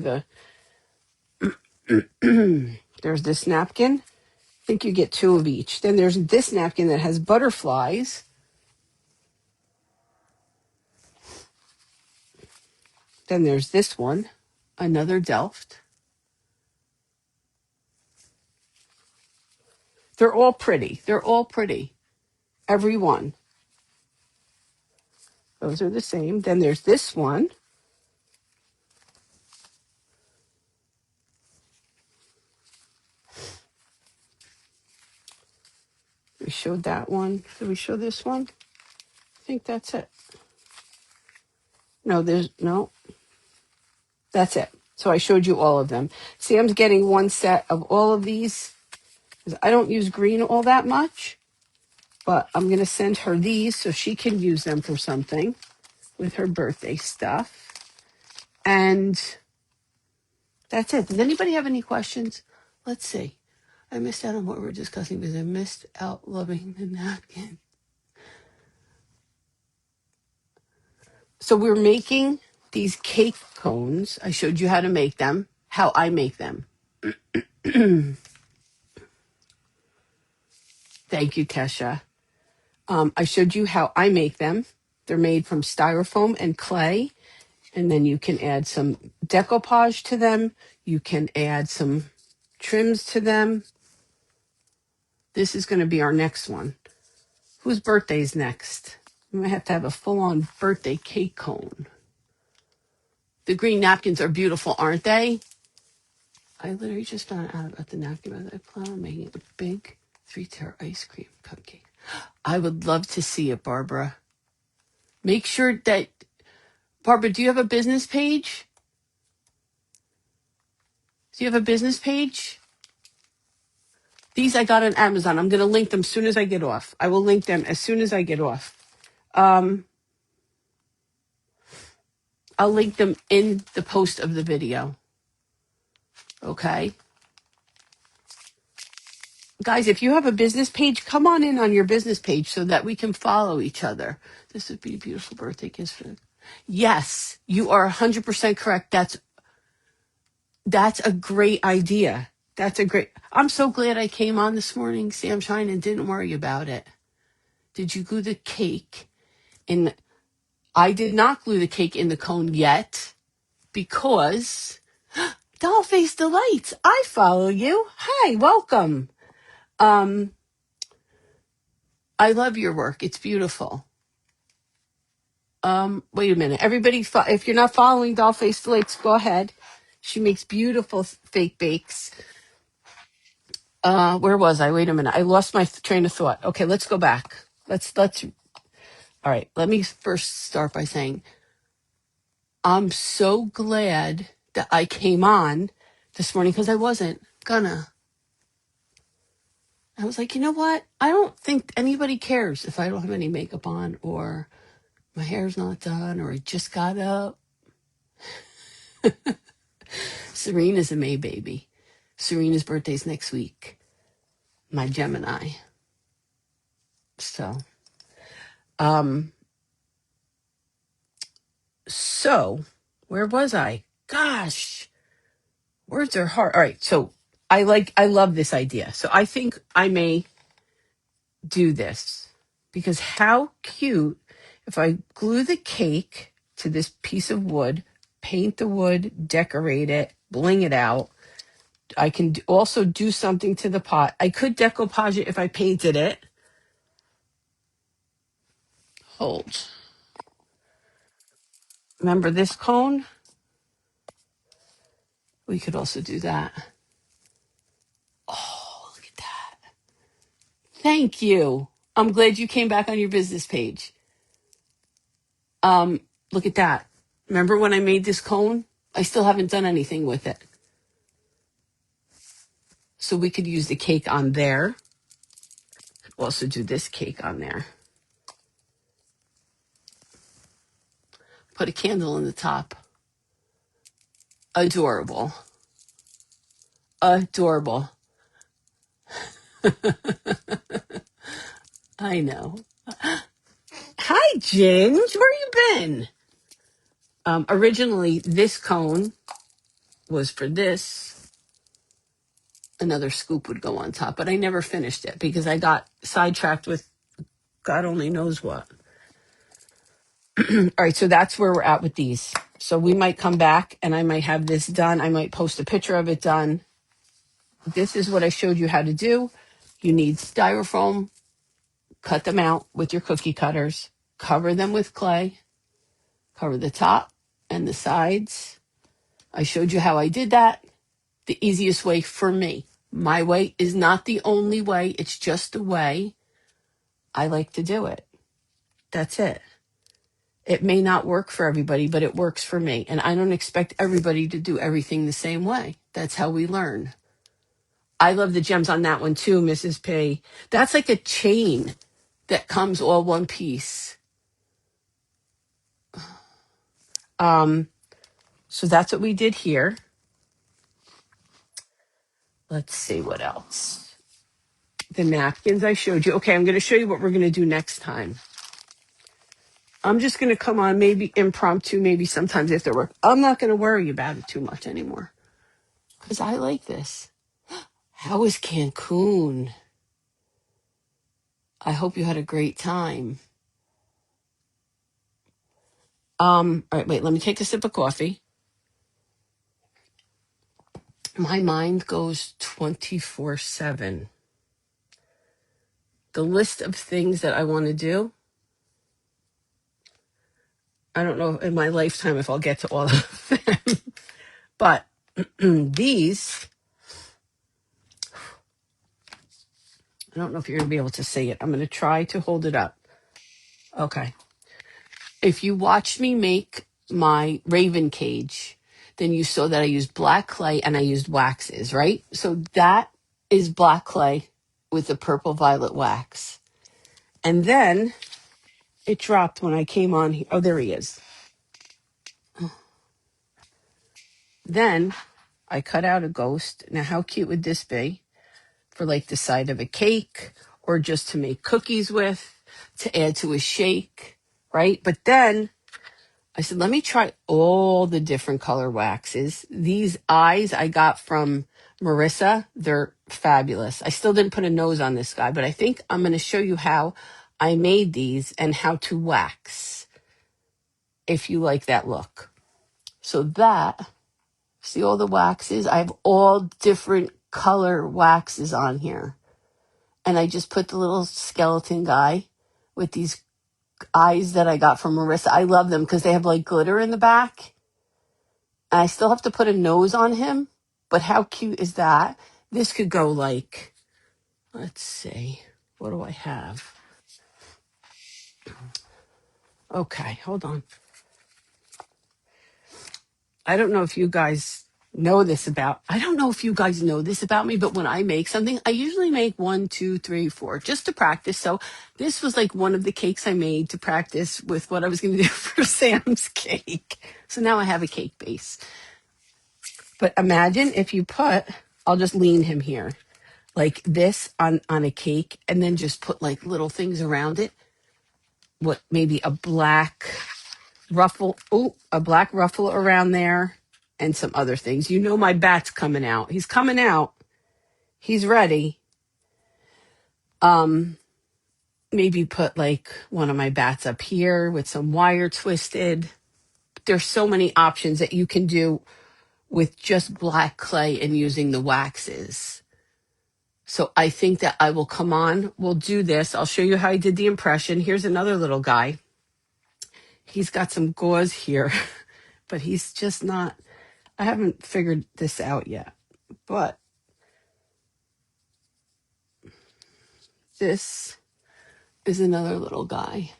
There's this napkin. I think you get 2 of each. Then there's this napkin that has butterflies. Then there's this one, another Delft. They're all pretty. They're all pretty. Every one. Those are the same. Then there's this one. We showed that one. Did we show this one? I think that's it. No. That's it. So I showed you all of them. Sam's getting one set of all of these. I don't use green all that much, but I'm going to send her these so she can use them for something with her birthday stuff. And that's it. Does anybody have any questions? Let's see. I missed out on what we were discussing because I missed out loving the napkin. So we're making these cake cones. I showed you how to make them, how I make them. Thank you, Kesha. I showed you how I make them. They're made from styrofoam and clay. And then you can add some decoupage to them. You can add some trims to them. This is going to be our next one. Whose birthday's next? We might have to have a full-on birthday cake cone. The green napkins are beautiful, aren't they? I literally just found out about the napkin. I plan on making a big 3-tier ice cream cupcake. I would love to see it, Barbara. Make sure that, Barbara, do you have a business page? Do you have a business page? These I got on Amazon. I'm going to link them as soon as I get off. I will link them as soon as I get off. I'll link them in the post of the video. Okay. Guys, if you have a business page, come on in on your business page so that we can follow each other. This would be a beautiful birthday gift for. Yes, you are 100% correct. That's a great idea. I'm so glad I came on this morning, Sam Shine, and didn't worry about it. Did you glue the cake in? I did not glue the cake in the cone yet because Dollface Delights. I follow you. Hi, welcome. I love your work. It's beautiful. Wait a minute. Everybody, if you're not following Dollface Delights, go ahead. She makes beautiful fake bakes. Where was I? Wait a minute. I lost my train of thought. Okay, let's go back. Let's all right, let me first start by saying I'm so glad that I came on this morning because I wasn't gonna. I was like, you know what? I don't think anybody cares if I don't have any makeup on or my hair's not done or I just got up. Serena's a May baby. Serena's birthday's next week. My Gemini. So, where was I? Gosh, words are hard. All right, so I love this idea. So I think I may do this because how cute if I glue the cake to this piece of wood, paint the wood, decorate it, bling it out. I can also do something to the pot. I could decoupage it if I painted it. Hold. Remember this cone? We could also do that. Oh, look at that. Thank you. I'm glad you came back on your business page. Look at that. Remember when I made this cone? I still haven't done anything with it. So we could use the cake on there. Also do this cake on there. Put a candle in the top. Adorable. Adorable. I know. Hi, Ginge. Where you been? Originally, this cone was for this. another scoop would go on top, but I never finished it because I got sidetracked with God only knows what. All right, so that's where we're at with these. So we might come back and I might have this done. I might post a picture of it done. This is what I showed you how to do. You need styrofoam, cut them out with your cookie cutters, cover them with clay, cover the top and the sides. I showed you how I did that. The easiest way for me. My way is not the only way. It's just the way I like to do it. That's it. It may not work for everybody, but it works for me. And I don't expect everybody to do everything the same way. That's how we learn. I love the gems on that one too, Mrs. P. That's like a chain that comes all one piece. So that's what we did here. Let's see what else. The napkins I showed you. Okay, I'm going to show you what we're going to do next time. I'm just going to come on maybe impromptu, maybe sometimes after work. I'm not going to worry about it too much anymore because I like this. How was Cancun? I hope you had a great time. All right, wait, let me take a sip of coffee. My mind goes 24/7. The list of things that I want to do, I don't know in my lifetime if I'll get to all of them. But these, I don't know if you're going to be able to see it. I'm going to try to hold it up. Okay. If you watched me make my raven cage, then you saw that I used black clay and I used waxes, right? So that is black clay with the purple violet wax. And then it dropped when I came on here. Oh, there he is. Then I cut out a ghost. Now, how cute would this be for like the side of a cake or just to make cookies with, to add to a shake, right? But then I said, let me try all the different color waxes. These eyes I got from Marissa. They're fabulous. I still didn't put a nose on this guy, but I think I'm going to show you how I made these and how to wax if you like that look. So that, see all the waxes? I have all different color waxes on here. And I just put the little skeleton guy with these eyes that I got from Marissa. I love them because they have like glitter in the back. And I still have to put a nose on him. But how cute is that? This could go like, let's see, what do I have? Okay, hold on. I don't know if you guys I don't know if you guys know this about me, but when I make something, I usually make 1, 2, 3, 4 just to practice. So this was like one of the cakes I made to practice with what I was going to do for Sam's cake. So now I have a cake base. But imagine if you I'll just lean him here, like this on a cake, and then just put like little things around it. What, maybe a black ruffle around there and some other things. You know, my bat's coming out. He's coming out. He's ready. Maybe put like one of my bats up here with some wire twisted. There's so many options that you can do with just black clay and using the waxes. So I think that I will come on. We'll do this. I'll show you how I did the impression. Here's another little guy. He's got some gauze here, but he's just not, I haven't figured this out yet. But this is another little guy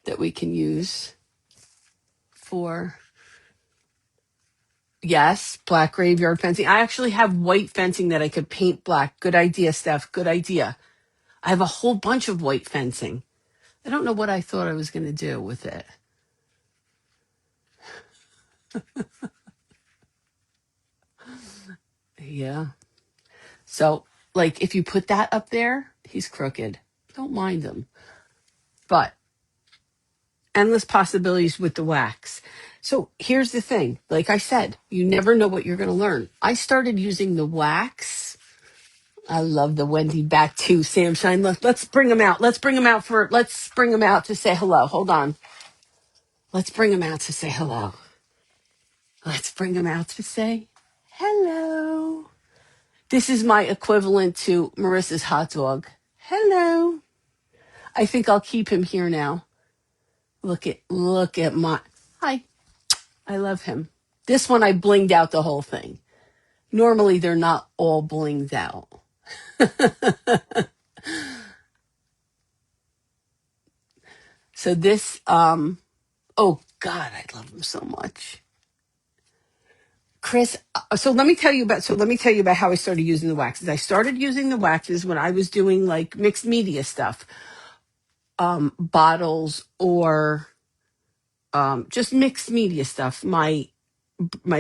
that we can use for, yes, black graveyard fencing. I actually have white fencing that I could paint black. Good idea, Steph. Good idea. I have a whole bunch of white fencing. I don't know what I thought I was going to do with it. Yeah. So, like, if you put that up there, he's crooked. Don't mind him. But endless possibilities with the wax. So here's the thing. Like I said, you never know what you're going to learn. I started using the wax. I love the Wendy back too, Sam Shine. Let's bring them out. Let's bring them out to say hello. Hold on. Let's bring them out to say hello. Let's bring them out to say hello. This is my equivalent to Marissa's hot dog. Hello. I think I'll keep him here now. Look at my hi. I love him. This one I blinged out the whole thing. Normally they're not all blinged out. So this oh God, I love him so much. Chris, let me tell you about how I started using the waxes. I started using the waxes when I was doing like mixed media stuff, bottles or just mixed media stuff. My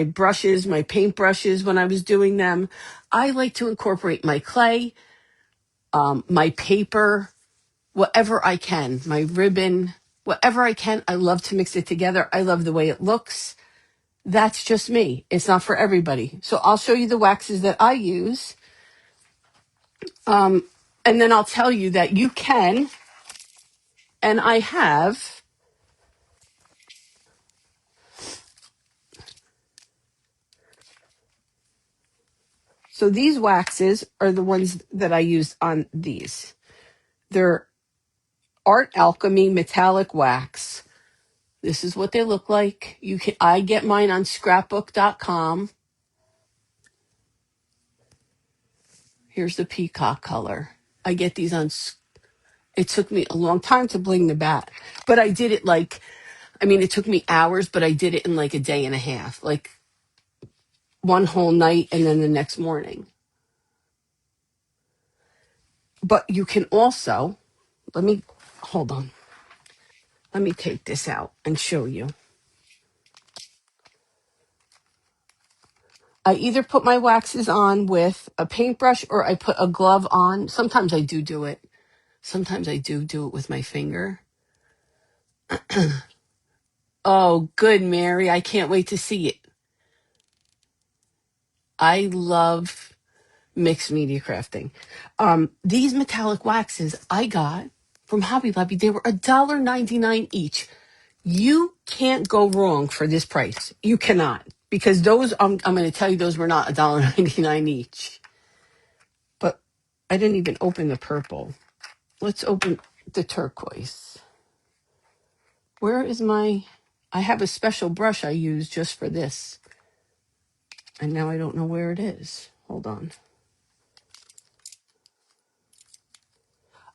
brushes, my paint brushes when I was doing them. I like to incorporate my clay, my paper, whatever I can, my ribbon, whatever I can. I love to mix it together. I love the way it looks. That's just me. It's not for everybody. So I'll show you the waxes that I use. And then I'll tell you that you can, and I have. So these waxes are the ones that I use on these. They're Art Alchemy metallic wax. This is what they look like. I get mine on scrapbook.com. Here's the peacock color. I get these on. It took me a long time to bling the bat, but I did it it took me hours, but I did it in like a day and a half, like one whole night and then the next morning. But you can also, hold on. Let me take this out and show you. I either put my waxes on with a paintbrush or I put a glove on. Sometimes I do it. Sometimes I do it with my finger. Oh, good, Mary. I can't wait to see it. I love mixed media crafting. These metallic waxes I got from Hobby Lobby. They were $1.99 each. You can't go wrong for this price. You cannot, because those I'm going to tell you those were not $1.99 each. But I didn't even open the purple. Let's open the turquoise. Where is my? I have a special brush I use just for this, and now I don't know where it is. Hold on.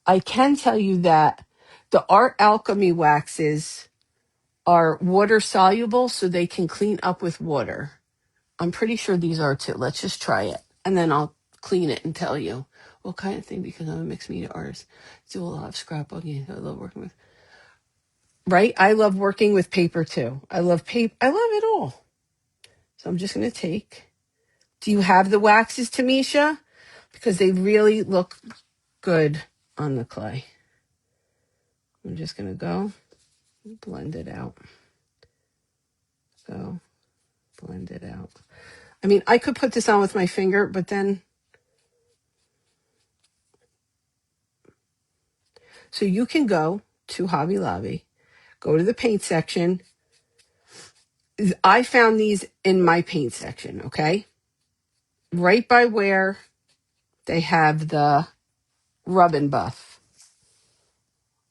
I can tell you that the Art Alchemy waxes are water soluble, so they can clean up with water. I'm pretty sure these are too. Let's just try it, and then I'll clean it and tell you what kind of thing, because I'm a mixed media artist. Do a lot of scrapbooking. I love working with. Right? I love working with paper too. I love paper. I love it all. So I'm just going to take. Do you have the waxes, Tamisha? Because they really look good on the clay. I'm just going to go blend it out. Go blend it out. I mean, I could put this on with my finger, but then. So you can go to Hobby Lobby, go to the paint section. I found these in my paint section, okay? Right by where they have the rub and buff.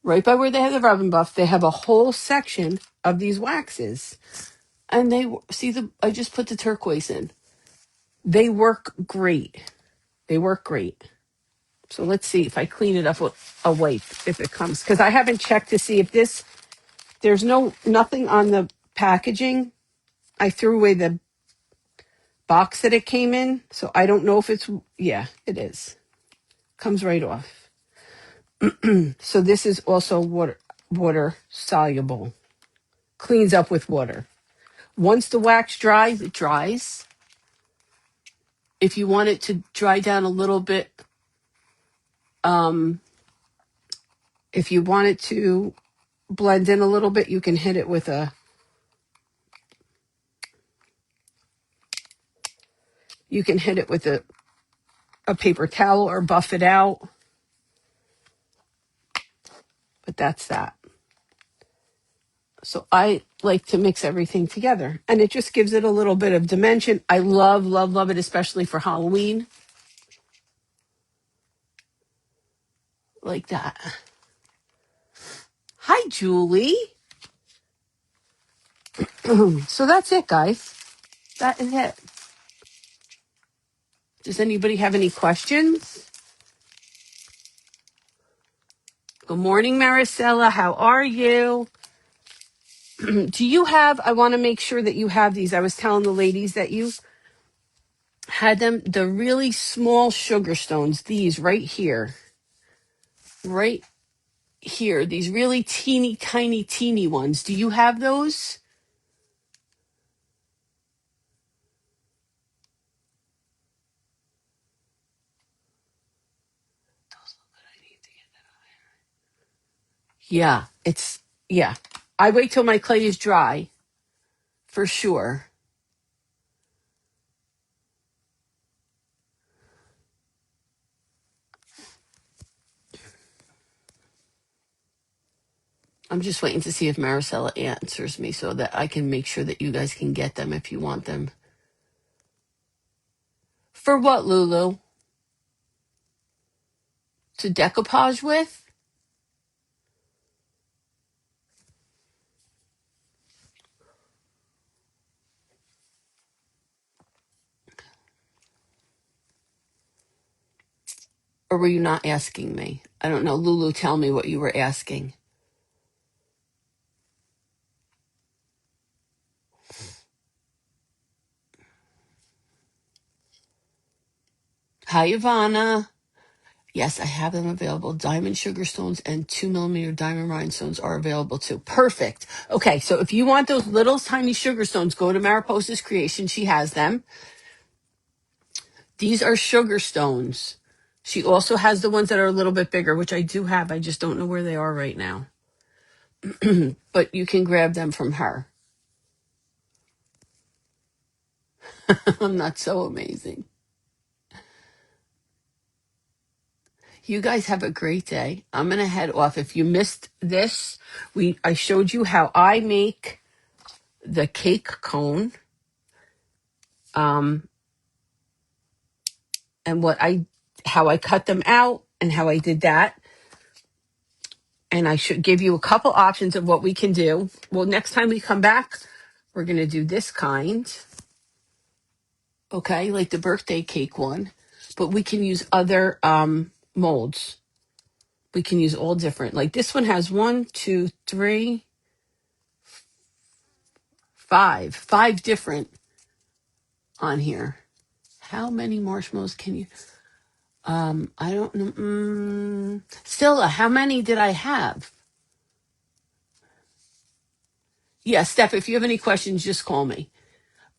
Right by where they have the rub and buff, they have a whole section of these waxes. And I just put the turquoise in. They work great. They work great. So let's see if I clean it up with a wipe, if it comes. Because I haven't checked to see if there's nothing on the packaging. I threw away the box that it came in. So I don't know if yeah, it is. Comes right off. So this is also water soluble. Cleans up with water. Once the wax dries, it dries. If you want it to dry down a little bit, if you want it to blend in a little bit, you can hit it with a You can hit it with a paper towel or buff it out. But that's that. So I like to mix everything together, and it just gives it a little bit of dimension. I love, love, love it, especially for Halloween. Like that. Hi, Julie. So that's it, guys. That is it. Does anybody have any questions? Good morning, Maricela. How are you? Do you have, I want to make sure that you have these. I was telling the ladies that you had them, the really small sugar stones, these right here. Right here, these really teeny, tiny, teeny ones. Do you have those? Yeah, yeah. I wait till my clay is dry, for sure. I'm just waiting to see if Maricela answers me so that I can make sure that you guys can get them if you want them. For what, Lulu? To decoupage with? Or were you not asking me? I don't know. Lulu, tell me what you were asking. Hi, Ivana. Yes, I have them available. Diamond sugar stones and 2mm diamond rhinestones are available too. Perfect. Okay, so if you want those little tiny sugar stones, go to Mariposa's Creation. She has them. These are sugar stones. She also has the ones that are a little bit bigger, which I do have. I just don't know where they are right now. But you can grab them from her. I'm not so amazing. You guys have a great day. I'm going to head off. If you missed this, I showed you how I make the cake cone. And how I cut them out and how I did that. And I should give you a couple options of what we can do. Well, next time we come back, we're going to do this kind. Okay, like the birthday cake one. But we can use other molds. We can use all different. Like this one has 1, 2, 3, 5. 5 different on here. How many marshmallows can you? I don't know. Stella, how many did I have? Yeah, Steph, if you have any questions, just call me.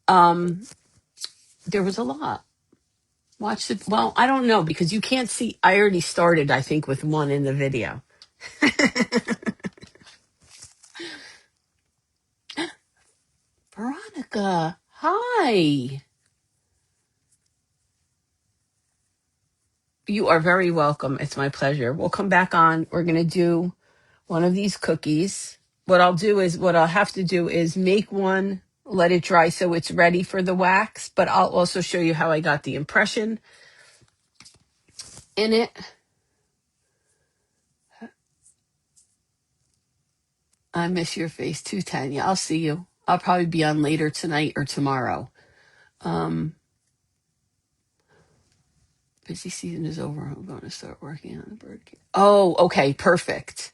There was a lot. Watch it. Well, I don't know because you can't see. I already started, I think, with one in the video. Veronica, hi. You are very welcome. It's my pleasure. We'll come back on. We're going to do one of these cookies. What I'll have to do is make one, let it dry so it's ready for the wax, but I'll also show you how I got the impression in it. I miss your face too, Tanya. I'll see you. I'll probably be on later tonight or tomorrow. Busy season is over. I'm going to start working on the bird cage. Oh, okay. Perfect.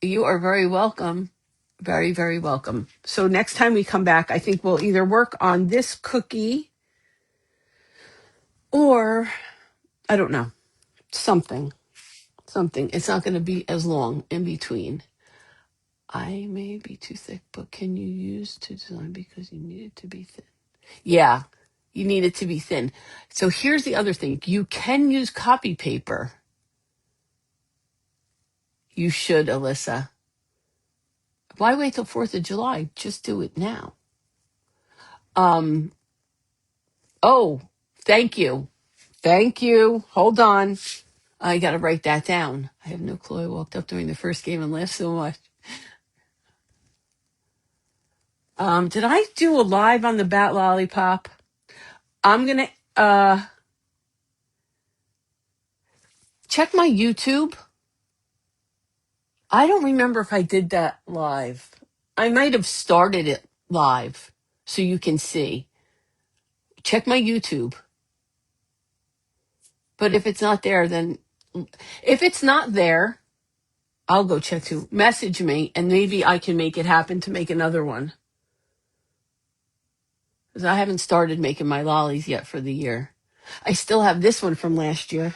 You are very welcome. Very, very welcome. So next time we come back, I think we'll either work on this cookie or I don't know, something. It's not going to be as long in between. I may be too thick, but can you use to design because you need it to be thin? Yeah, you need it to be thin. So here's the other thing. You can use copy paper. You should, Alyssa. Why wait till 4th of July? Just do it now. Oh, thank you. Thank you. Hold on. I got to write that down. I have no clue. I walked up during the first game and laughed so much. Did I do a live on the Bat Lollipop? I'm going to check my YouTube. I don't remember if I did that live. I might have started it live so you can see. Check my YouTube. But if it's not there, then if it's not there, I'll go check to message me and maybe I can make it happen to make another one. Because I haven't started making my lollies yet for the year. I still have this one from last year.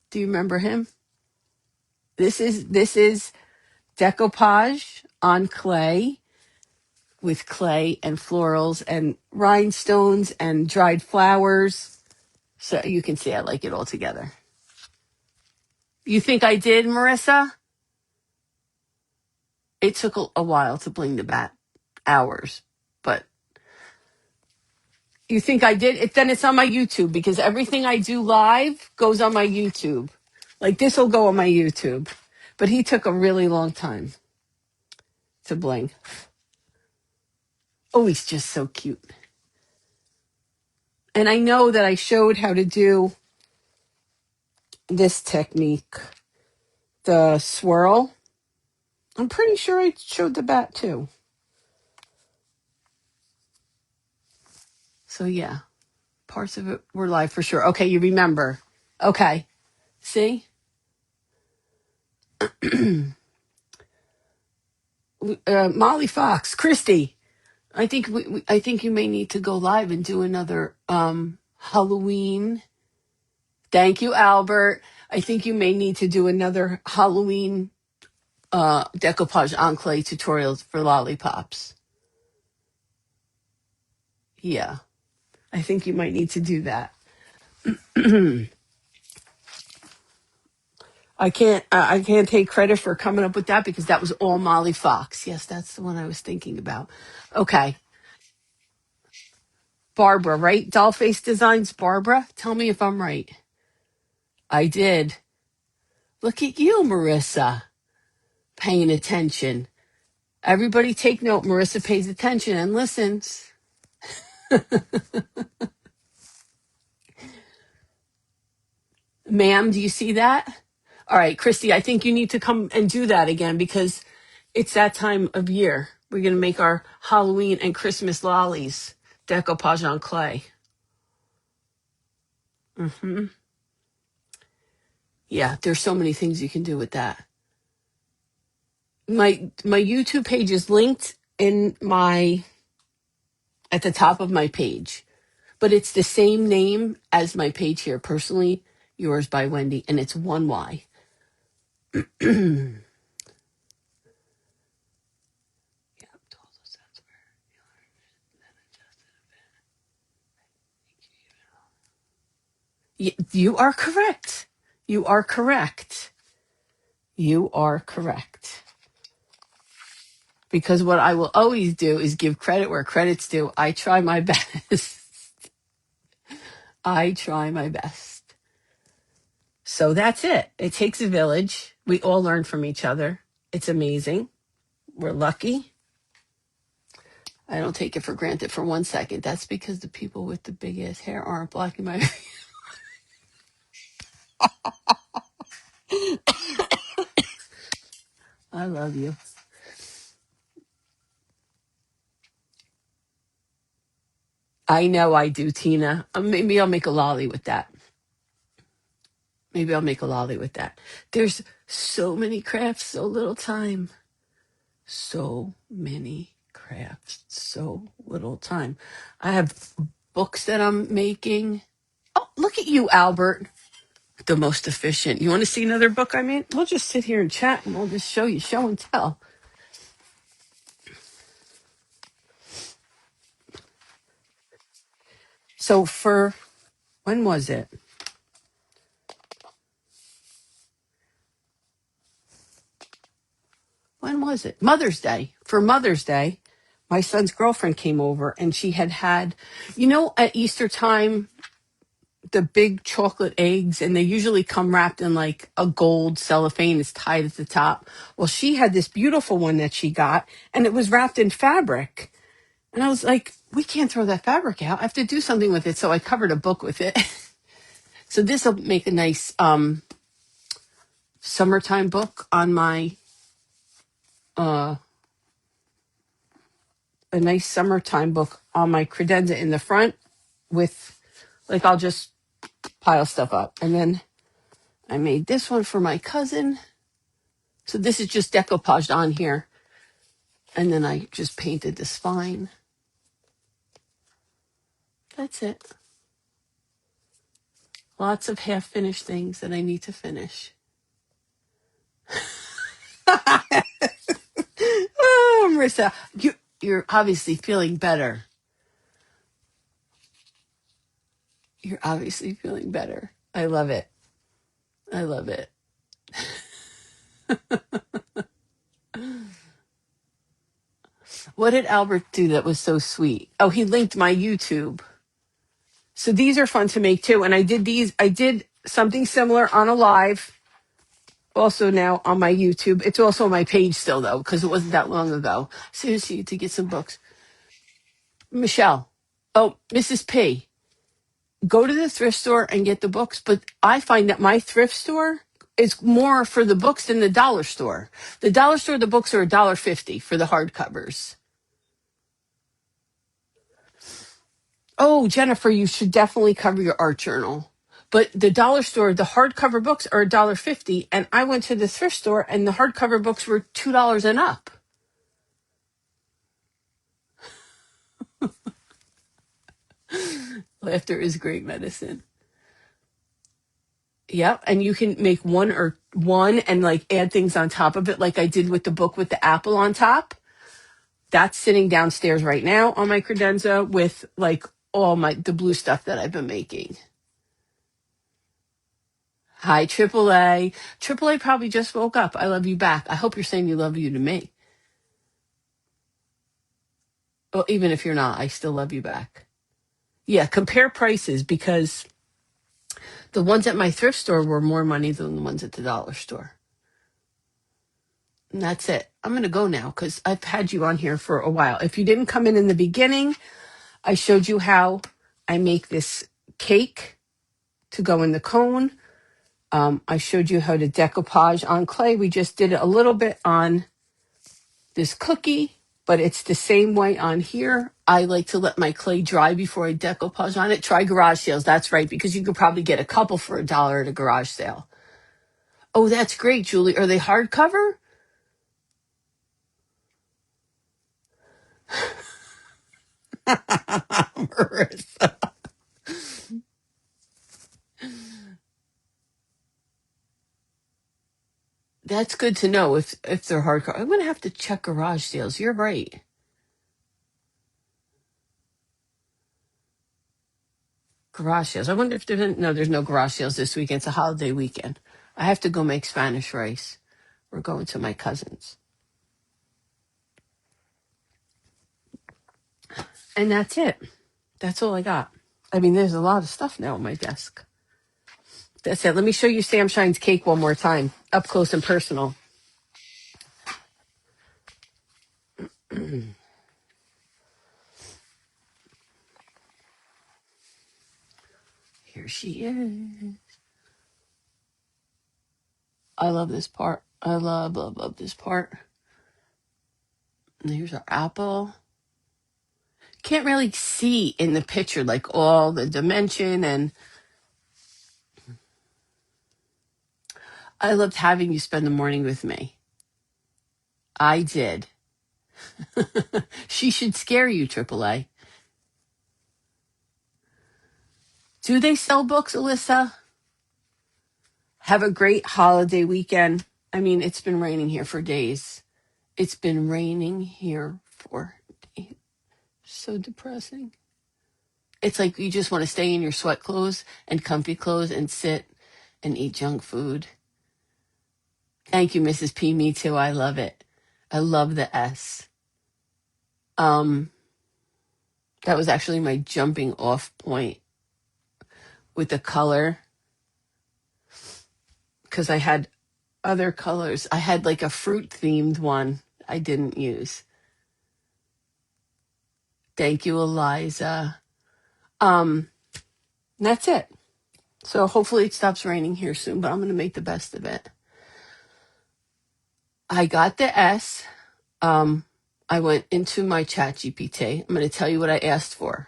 Do you remember him? This is decoupage on clay with clay and florals and rhinestones and dried flowers. So you can see I like it all together. You think I did, Marissa? It took a while to bling the bat, hours. But you think I did? Then it's on my YouTube because everything I do live goes on my YouTube. Like this will go on my YouTube. But he took a really long time to bling. Oh, he's just so cute. And I know that I showed how to do this technique, the swirl. I'm pretty sure I showed the bat too. So yeah, parts of it were live for sure. Okay, you remember. Okay. See? Molly Fox, Christy. I think I think you may need to go live and do another Halloween. Thank you, Albert. I think you may need to do another Halloween decoupage en clay tutorials for lollipops. Yeah, I think you might need to do that. I can't take credit for coming up with that because that was all Molly Fox. Yes, that's the one I was thinking about. Okay, Barbara, right? Dollface Designs, Barbara. Tell me if I'm right. I did. Look at you, Marissa, paying attention. Everybody take note. Marissa pays attention and listens. Ma'am, do you see that? All right, Christy, I think you need to come and do that again because it's that time of year. We're going to make our Halloween and Christmas lollies, decoupage en clay. Hmm. Yeah, there's so many things you can do with that. My YouTube page is linked in my at the top of my page, but it's the same name as my page here, personally yours by Wendy, and it's one Y. You are correct. You are correct. You are correct. Because what I will always do is give credit where credit's due. I try my best. I try my best. So that's it. It takes a village. We all learn from each other. It's amazing. We're lucky. I don't take it for granted for 1 second. That's because the people with the big ass hair aren't blocking my. I love you. I know I do, Tina. Maybe I'll make a lolly with that. Maybe I'll make a lolly with that. There's so many crafts, so little time. So many crafts, so little time. I have books that I'm making. Oh, look at you, Albert. The most efficient. You want to see another book I made? We'll just sit here and chat and we'll just show you, show and tell. So for, when was it? was it? Mother's Day. For Mother's Day, my son's girlfriend came over and she had, at Easter time, the big chocolate eggs, and they usually come wrapped in like a gold cellophane is tied at the top. Well, she had this beautiful one that she got, and it was wrapped in fabric. And I was like, we can't throw that fabric out. I have to do something with it. So I covered a book with it. So this will make a nice summertime book on my a nice summertime book on my credenza in the front with like I'll just pile stuff up. And then I made this one for my cousin. So this is just decoupaged on here. And then I just painted the spine. That's it. Lots of half finished things that I need to finish. Oh, Marissa, you're obviously feeling better. You're obviously feeling better. I love it. I love it. What did Albert do that was so sweet? Oh, he linked my YouTube. So these are fun to make too. And I did something similar on a live also now on my YouTube. It's also on my page still though, because it wasn't that long ago. Seriously, to get some books. Michelle. Oh, Mrs. P. Go to the thrift store and get the books. But I find that my thrift store is more for the books than the dollar store. The dollar store, the books are $1.50 for the hardcovers. Oh, Jennifer, you should definitely cover your art journal. But the dollar store, the hardcover books are $1.50. And I went to the thrift store and the hardcover books were $2 and up. Laughter is great medicine. Yep. And you can make one and like add things on top of it, like I did with the book with the apple on top. That's sitting downstairs right now on my credenza with like all the blue stuff that I've been making. Hi, AAA. AAA probably just woke up. I love you back. I hope you're saying you love you to me. Well, even if you're not, I still love you back. Yeah, compare prices because the ones at my thrift store were more money than the ones at the dollar store. And that's it. I'm going to go now because I've had you on here for a while. If you didn't come in the beginning, I showed you how I make this cake to go in the cone. I showed you how to decoupage on clay. We just did it a little bit on this cookie, but it's the same way on here. I like to let my clay dry before I decoupage on it. Try garage sales. That's right, because you could probably get a couple for $1 at a garage sale. Oh, that's great, Julie. Are they hardcover? Marissa. That's good to know if they're hardcover. I'm going to have to check garage sales. You're right. Garage sales. I wonder if there's no garage sales this weekend. It's a holiday weekend. I have to go make Spanish rice. We're going to my cousin's. And that's it. That's all I got. I mean, there's a lot of stuff now on my desk. That's it. Let me show you Sam Shine's cake one more time, up close and personal. Here she is. I love this part. I love, love, love this part. And here's our apple. Can't really see in the picture like all the dimension, and I loved having you spend the morning with me. I did. She should scare you, AAA. Do they sell books, Alyssa? Have a great holiday weekend. I mean, it's been raining here for days. It's been raining here for days. So depressing. It's like you just want to stay in your sweat clothes and comfy clothes and sit and eat junk food. Thank you, Mrs. P. Me too. I love it. I love the S. Um, that was actually my jumping off point with the color because I had other colors. I had like a fruit themed one I didn't use. Thank you, Eliza. That's it. So hopefully it stops raining here soon, but I'm going to make the best of it. I got the S. I went into my chat GPT. I'm going to tell you what I asked for.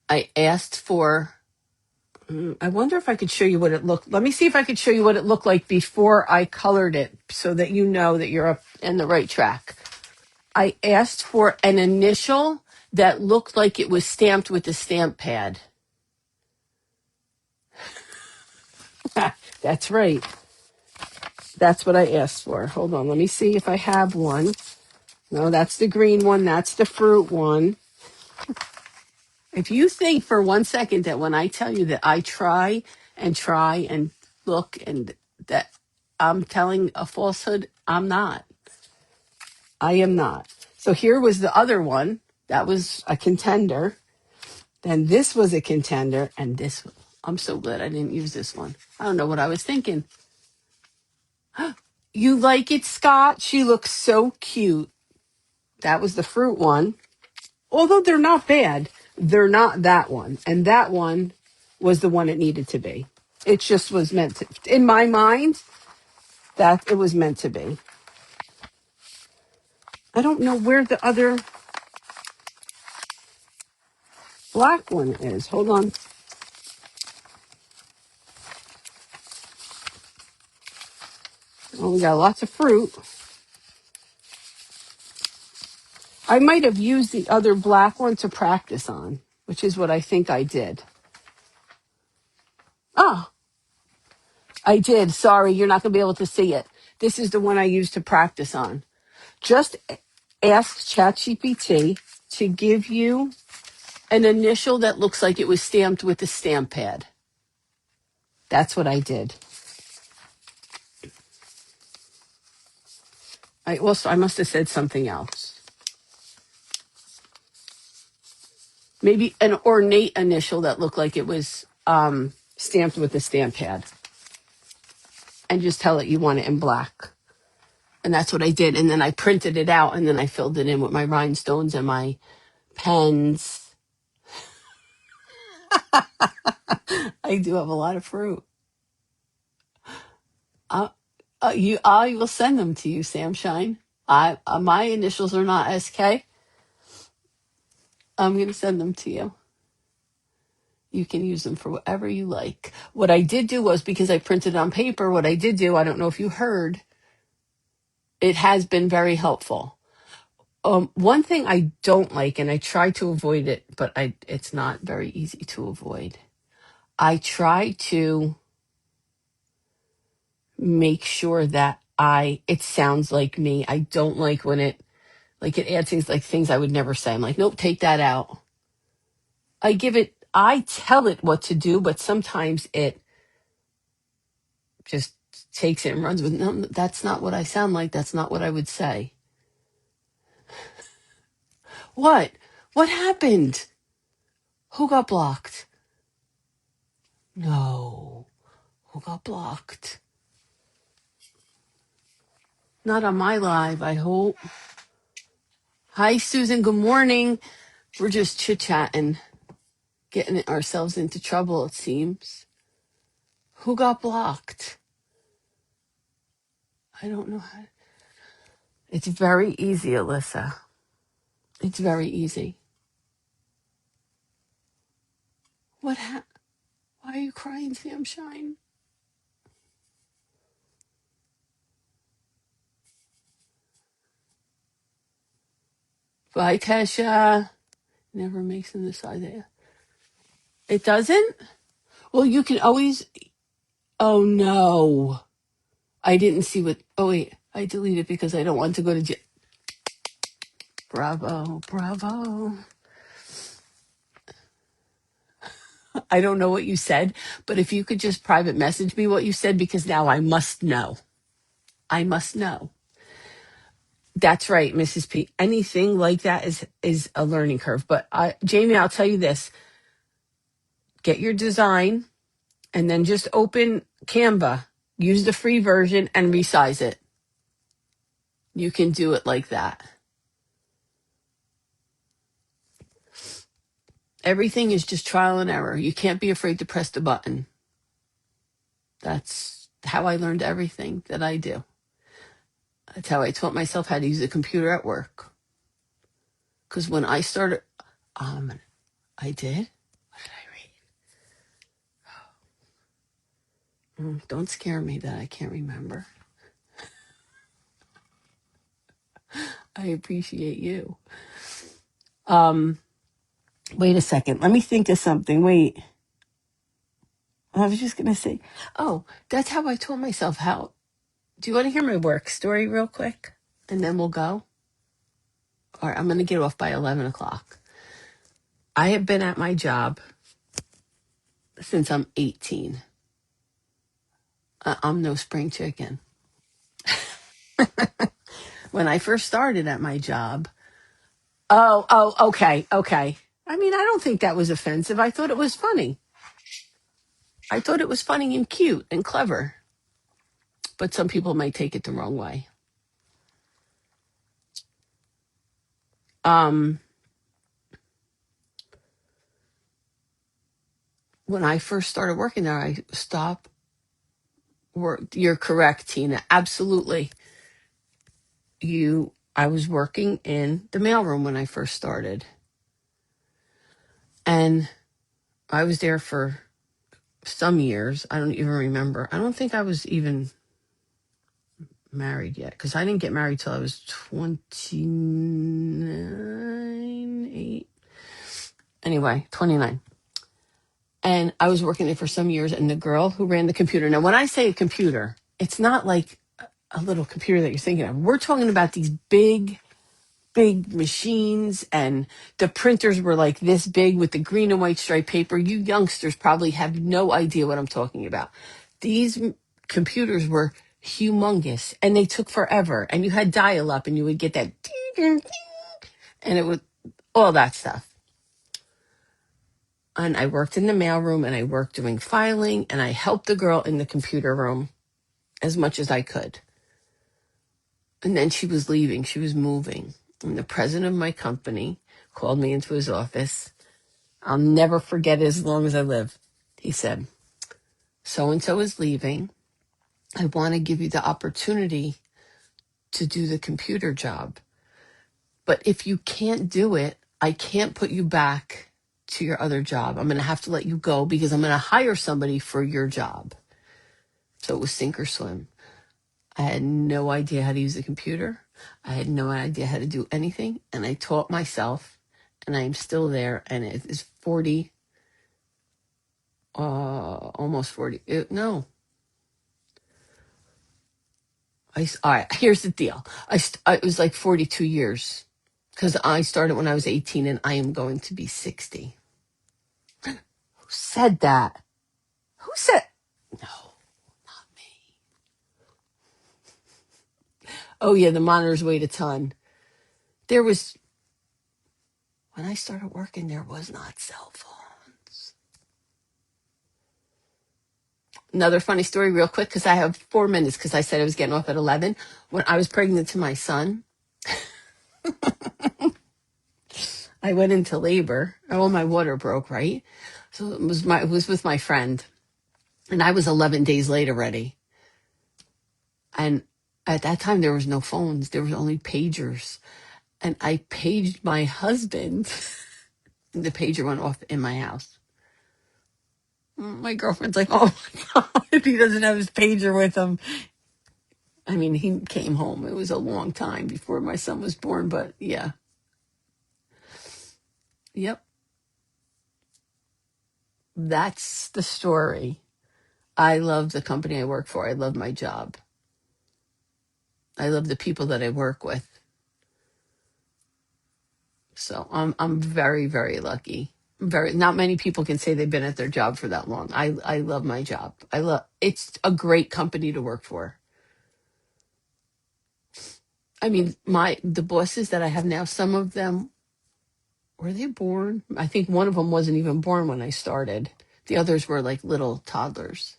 I asked for, I wonder if I could show you what it looked. Let me see if I could show you what it looked like before I colored it so that you know that you're up in the right track. I asked for an initial that looked like it was stamped with a stamp pad. That's right. That's what I asked for. Hold on. Let me see if I have one. No, that's the green one. That's the fruit one. If you think for 1 second that when I tell you that I try and look and that I'm telling a falsehood, I'm not. I am not. So here was the other one. That was a contender. Then this was a contender. And this, I'm so glad I didn't use this one. I don't know what I was thinking. You like it, Scott? She looks so cute. That was the fruit one. Although they're not bad, they're not that one. And that one was the one it needed to be. It just was meant to, in my mind, that it was meant to be. I don't know where the other black one is. Hold on. Oh, we got lots of fruit. I might have used the other black one to practice on, which is what I think I did. Oh, I did. Sorry, you're not going to be able to see it. This is the one I used to practice on. Just ask ChatGPT to give you an initial that looks like it was stamped with a stamp pad. That's what I did. I must have said something else. Maybe an ornate initial that looked like it was stamped with a stamp pad. And just tell it you want it in black. And that's what I did. And then I printed it out and then I filled it in with my rhinestones and my pens. I do have a lot of fruit. I will send them to you, Sam Shine. My initials are not SK. I'm going to send them to you. You can use them for whatever you like. What I did do was, because I printed on paper, what I did do, I don't know if you heard, it has been very helpful. One thing I don't like, and I try to avoid it, but it's not very easy to avoid. I try to make sure that it sounds like me. I don't like when it adds things I would never say. I'm like, nope, take that out. I tell it what to do, but sometimes it just takes it and runs with, no, that's not what I sound like. That's not what I would say. What? What happened? Who got blocked? No. Who got blocked? Not on my live, I hope. Hi, Susan. Good morning. We're just chit-chatting, getting ourselves into trouble, it seems. Who got blocked? I don't know how. It's very easy, Alyssa. It's very easy. What happened? Why are you crying, Sam Shine? Bye, Tesha. Never makes it inside there. It doesn't? Well, you can always. Oh, no. I didn't see what. Oh, wait. I deleted it because I don't want to go to jail. Bravo. Bravo. I don't know what you said, but if you could just private message me what you said, because now I must know. I must know. That's right, Mrs. P. Anything like that is a learning curve. But Jamie, I'll tell you this: get your design, and then just open Canva, use the free version, and resize it. You can do it like that. Everything is just trial and error. You can't be afraid to press the button. That's how I learned everything that I do. That's how I taught myself how to use a computer at work. Because when I started, I did. What did I read? Don't scare me that I can't remember. I appreciate you. Wait a second. Let me think of something. Wait. I was just going to say, oh, that's how I taught myself how. Do you want to hear my work story real quick? And then we'll go? All right, I'm going to get off by 11 o'clock. I have been at my job since I'm 18. I'm no spring chicken. When I first started at my job, okay. I mean, I don't think that was offensive. I thought it was funny. I thought it was funny and cute and clever. But some people might take it the wrong way. When I first started working there, I stopped work. You're correct, Tina. Absolutely. I was working in the mailroom when I first started. And I was there for some years. I don't even remember. I don't think I was even married yet because I didn't get married till I was 29. Anyway, 29. And I was working there for some years, and the girl who ran the computer. Now, when I say a computer, it's not like a little computer that you're thinking of. We're talking about these big machines, and the printers were like this big with the green and white striped paper. You youngsters probably have no idea what I'm talking about. These computers were humongous, and they took forever. And you had dial up, and you would get that ding, ding, ding, and it was all that stuff. And I worked in the mailroom, and I worked doing filing, and I helped the girl in the computer room as much as I could. And then she was leaving. She was moving. And the president of my company called me into his office. I'll never forget it as long as I live. He said, so-and-so is leaving. I want to give you the opportunity to do the computer job. But if you can't do it, I can't put you back to your other job. I'm going to have to let you go because I'm going to hire somebody for your job. So it was sink or swim. I had no idea how to use a computer. I had no idea how to do anything. And I taught myself, and I am still there. And it is 40, almost 40. No. All right, here's the deal. It was like 42 years because I started when I was 18 and I am going to be 60. Who said that? Who said? No, not me. Oh, yeah, the monitors weighed a ton. When I started working, there was not cell phones. Another funny story real quick because I have 4 minutes because I said I was getting off at 11. When I was pregnant to my son, I went into labor. Oh, my water broke, right? So it was with my friend. And I was 11 days late already. And at that time, there was no phones. There was only pagers. And I paged my husband. And the pager went off in my house. My girlfriend's like, oh my God, he doesn't have his pager with him. I mean, he came home. It was a long time before my son was born, but yeah. Yep. That's the story. I love the company I work for. I love my job. I love the people that I work with. So I'm very, very lucky. Not many people can say they've been at their job for that long. I love my job. It's a great company to work for. I mean, the bosses that I have now, some of them, were they born? I think one of them wasn't even born when I started. The others were like little toddlers.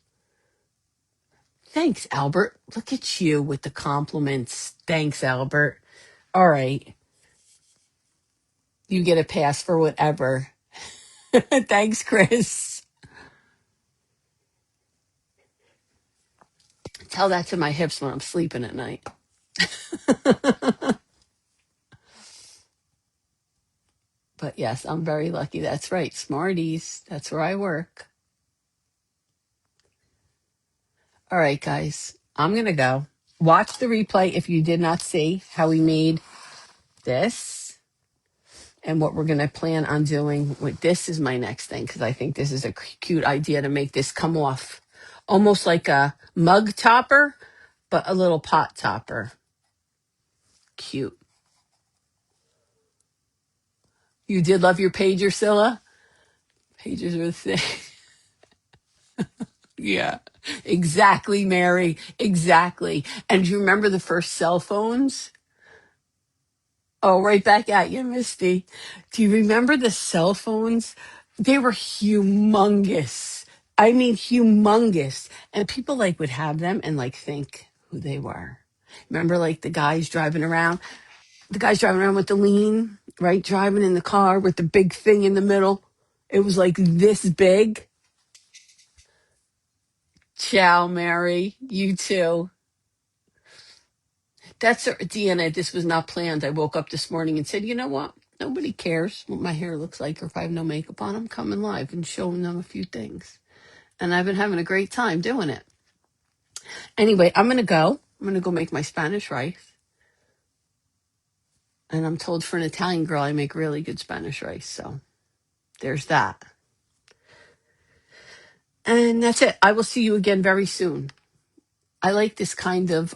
Thanks, Albert. Look at you with the compliments. Thanks, Albert. All right. You get a pass for whatever. Thanks, Chris. Tell that to my hips when I'm sleeping at night. But yes, I'm very lucky. That's right. Smarties. That's where I work. All right, guys. I'm going to go. Watch the replay if you did not see how we made this and what we're going to plan on doing with this is my next thing because I think this is a cute idea to make this come off almost like a mug topper, but a little pot topper. Cute. You did love your pager, Scylla? Pagers are the thing. Yeah, exactly, Mary. Exactly. And do you remember the first cell phones? Oh, right back at you, Misty. Do you remember the cell phones? They were humongous. I mean, humongous. And people like would have them and like think who they were. Remember like the guys driving around with the lean, right? Driving in the car with the big thing in the middle. It was like this big. Ciao, Mary. You too. That's Deanna. This was not planned. I woke up this morning and said, you know what? Nobody cares what my hair looks like or if I have no makeup on. I'm coming live and showing them a few things. And I've been having a great time doing it. Anyway, I'm going to go. I'm going to go make my Spanish rice. And I'm told for an Italian girl, I make really good Spanish rice. So there's that. And that's it. I will see you again very soon. I like this kind of,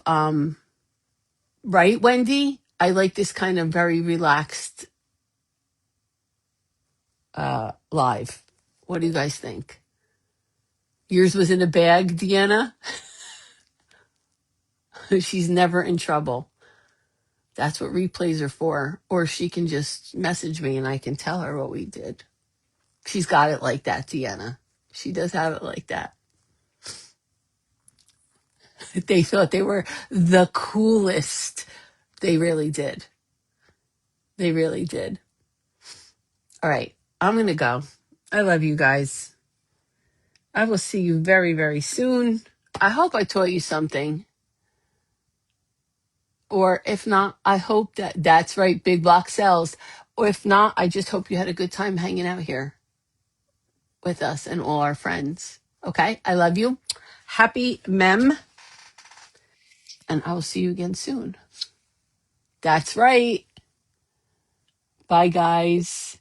right, Wendy? I like this kind of very relaxed live. What do you guys think? Yours was in a bag, Deanna? She's never in trouble. That's what replays are for. Or she can just message me and I can tell her what we did. She's got it like that, Deanna. She does have it like that. They thought they were the coolest. They really did. They really did. All right. I'm going to go. I love you guys. I will see you very, very soon. I hope I taught you something. Or if not, I hope that's right, big block sells. Or if not, I just hope you had a good time hanging out here with us and all our friends. Okay? I love you. Happy Mem. And I will see you again soon. That's right. Bye, guys.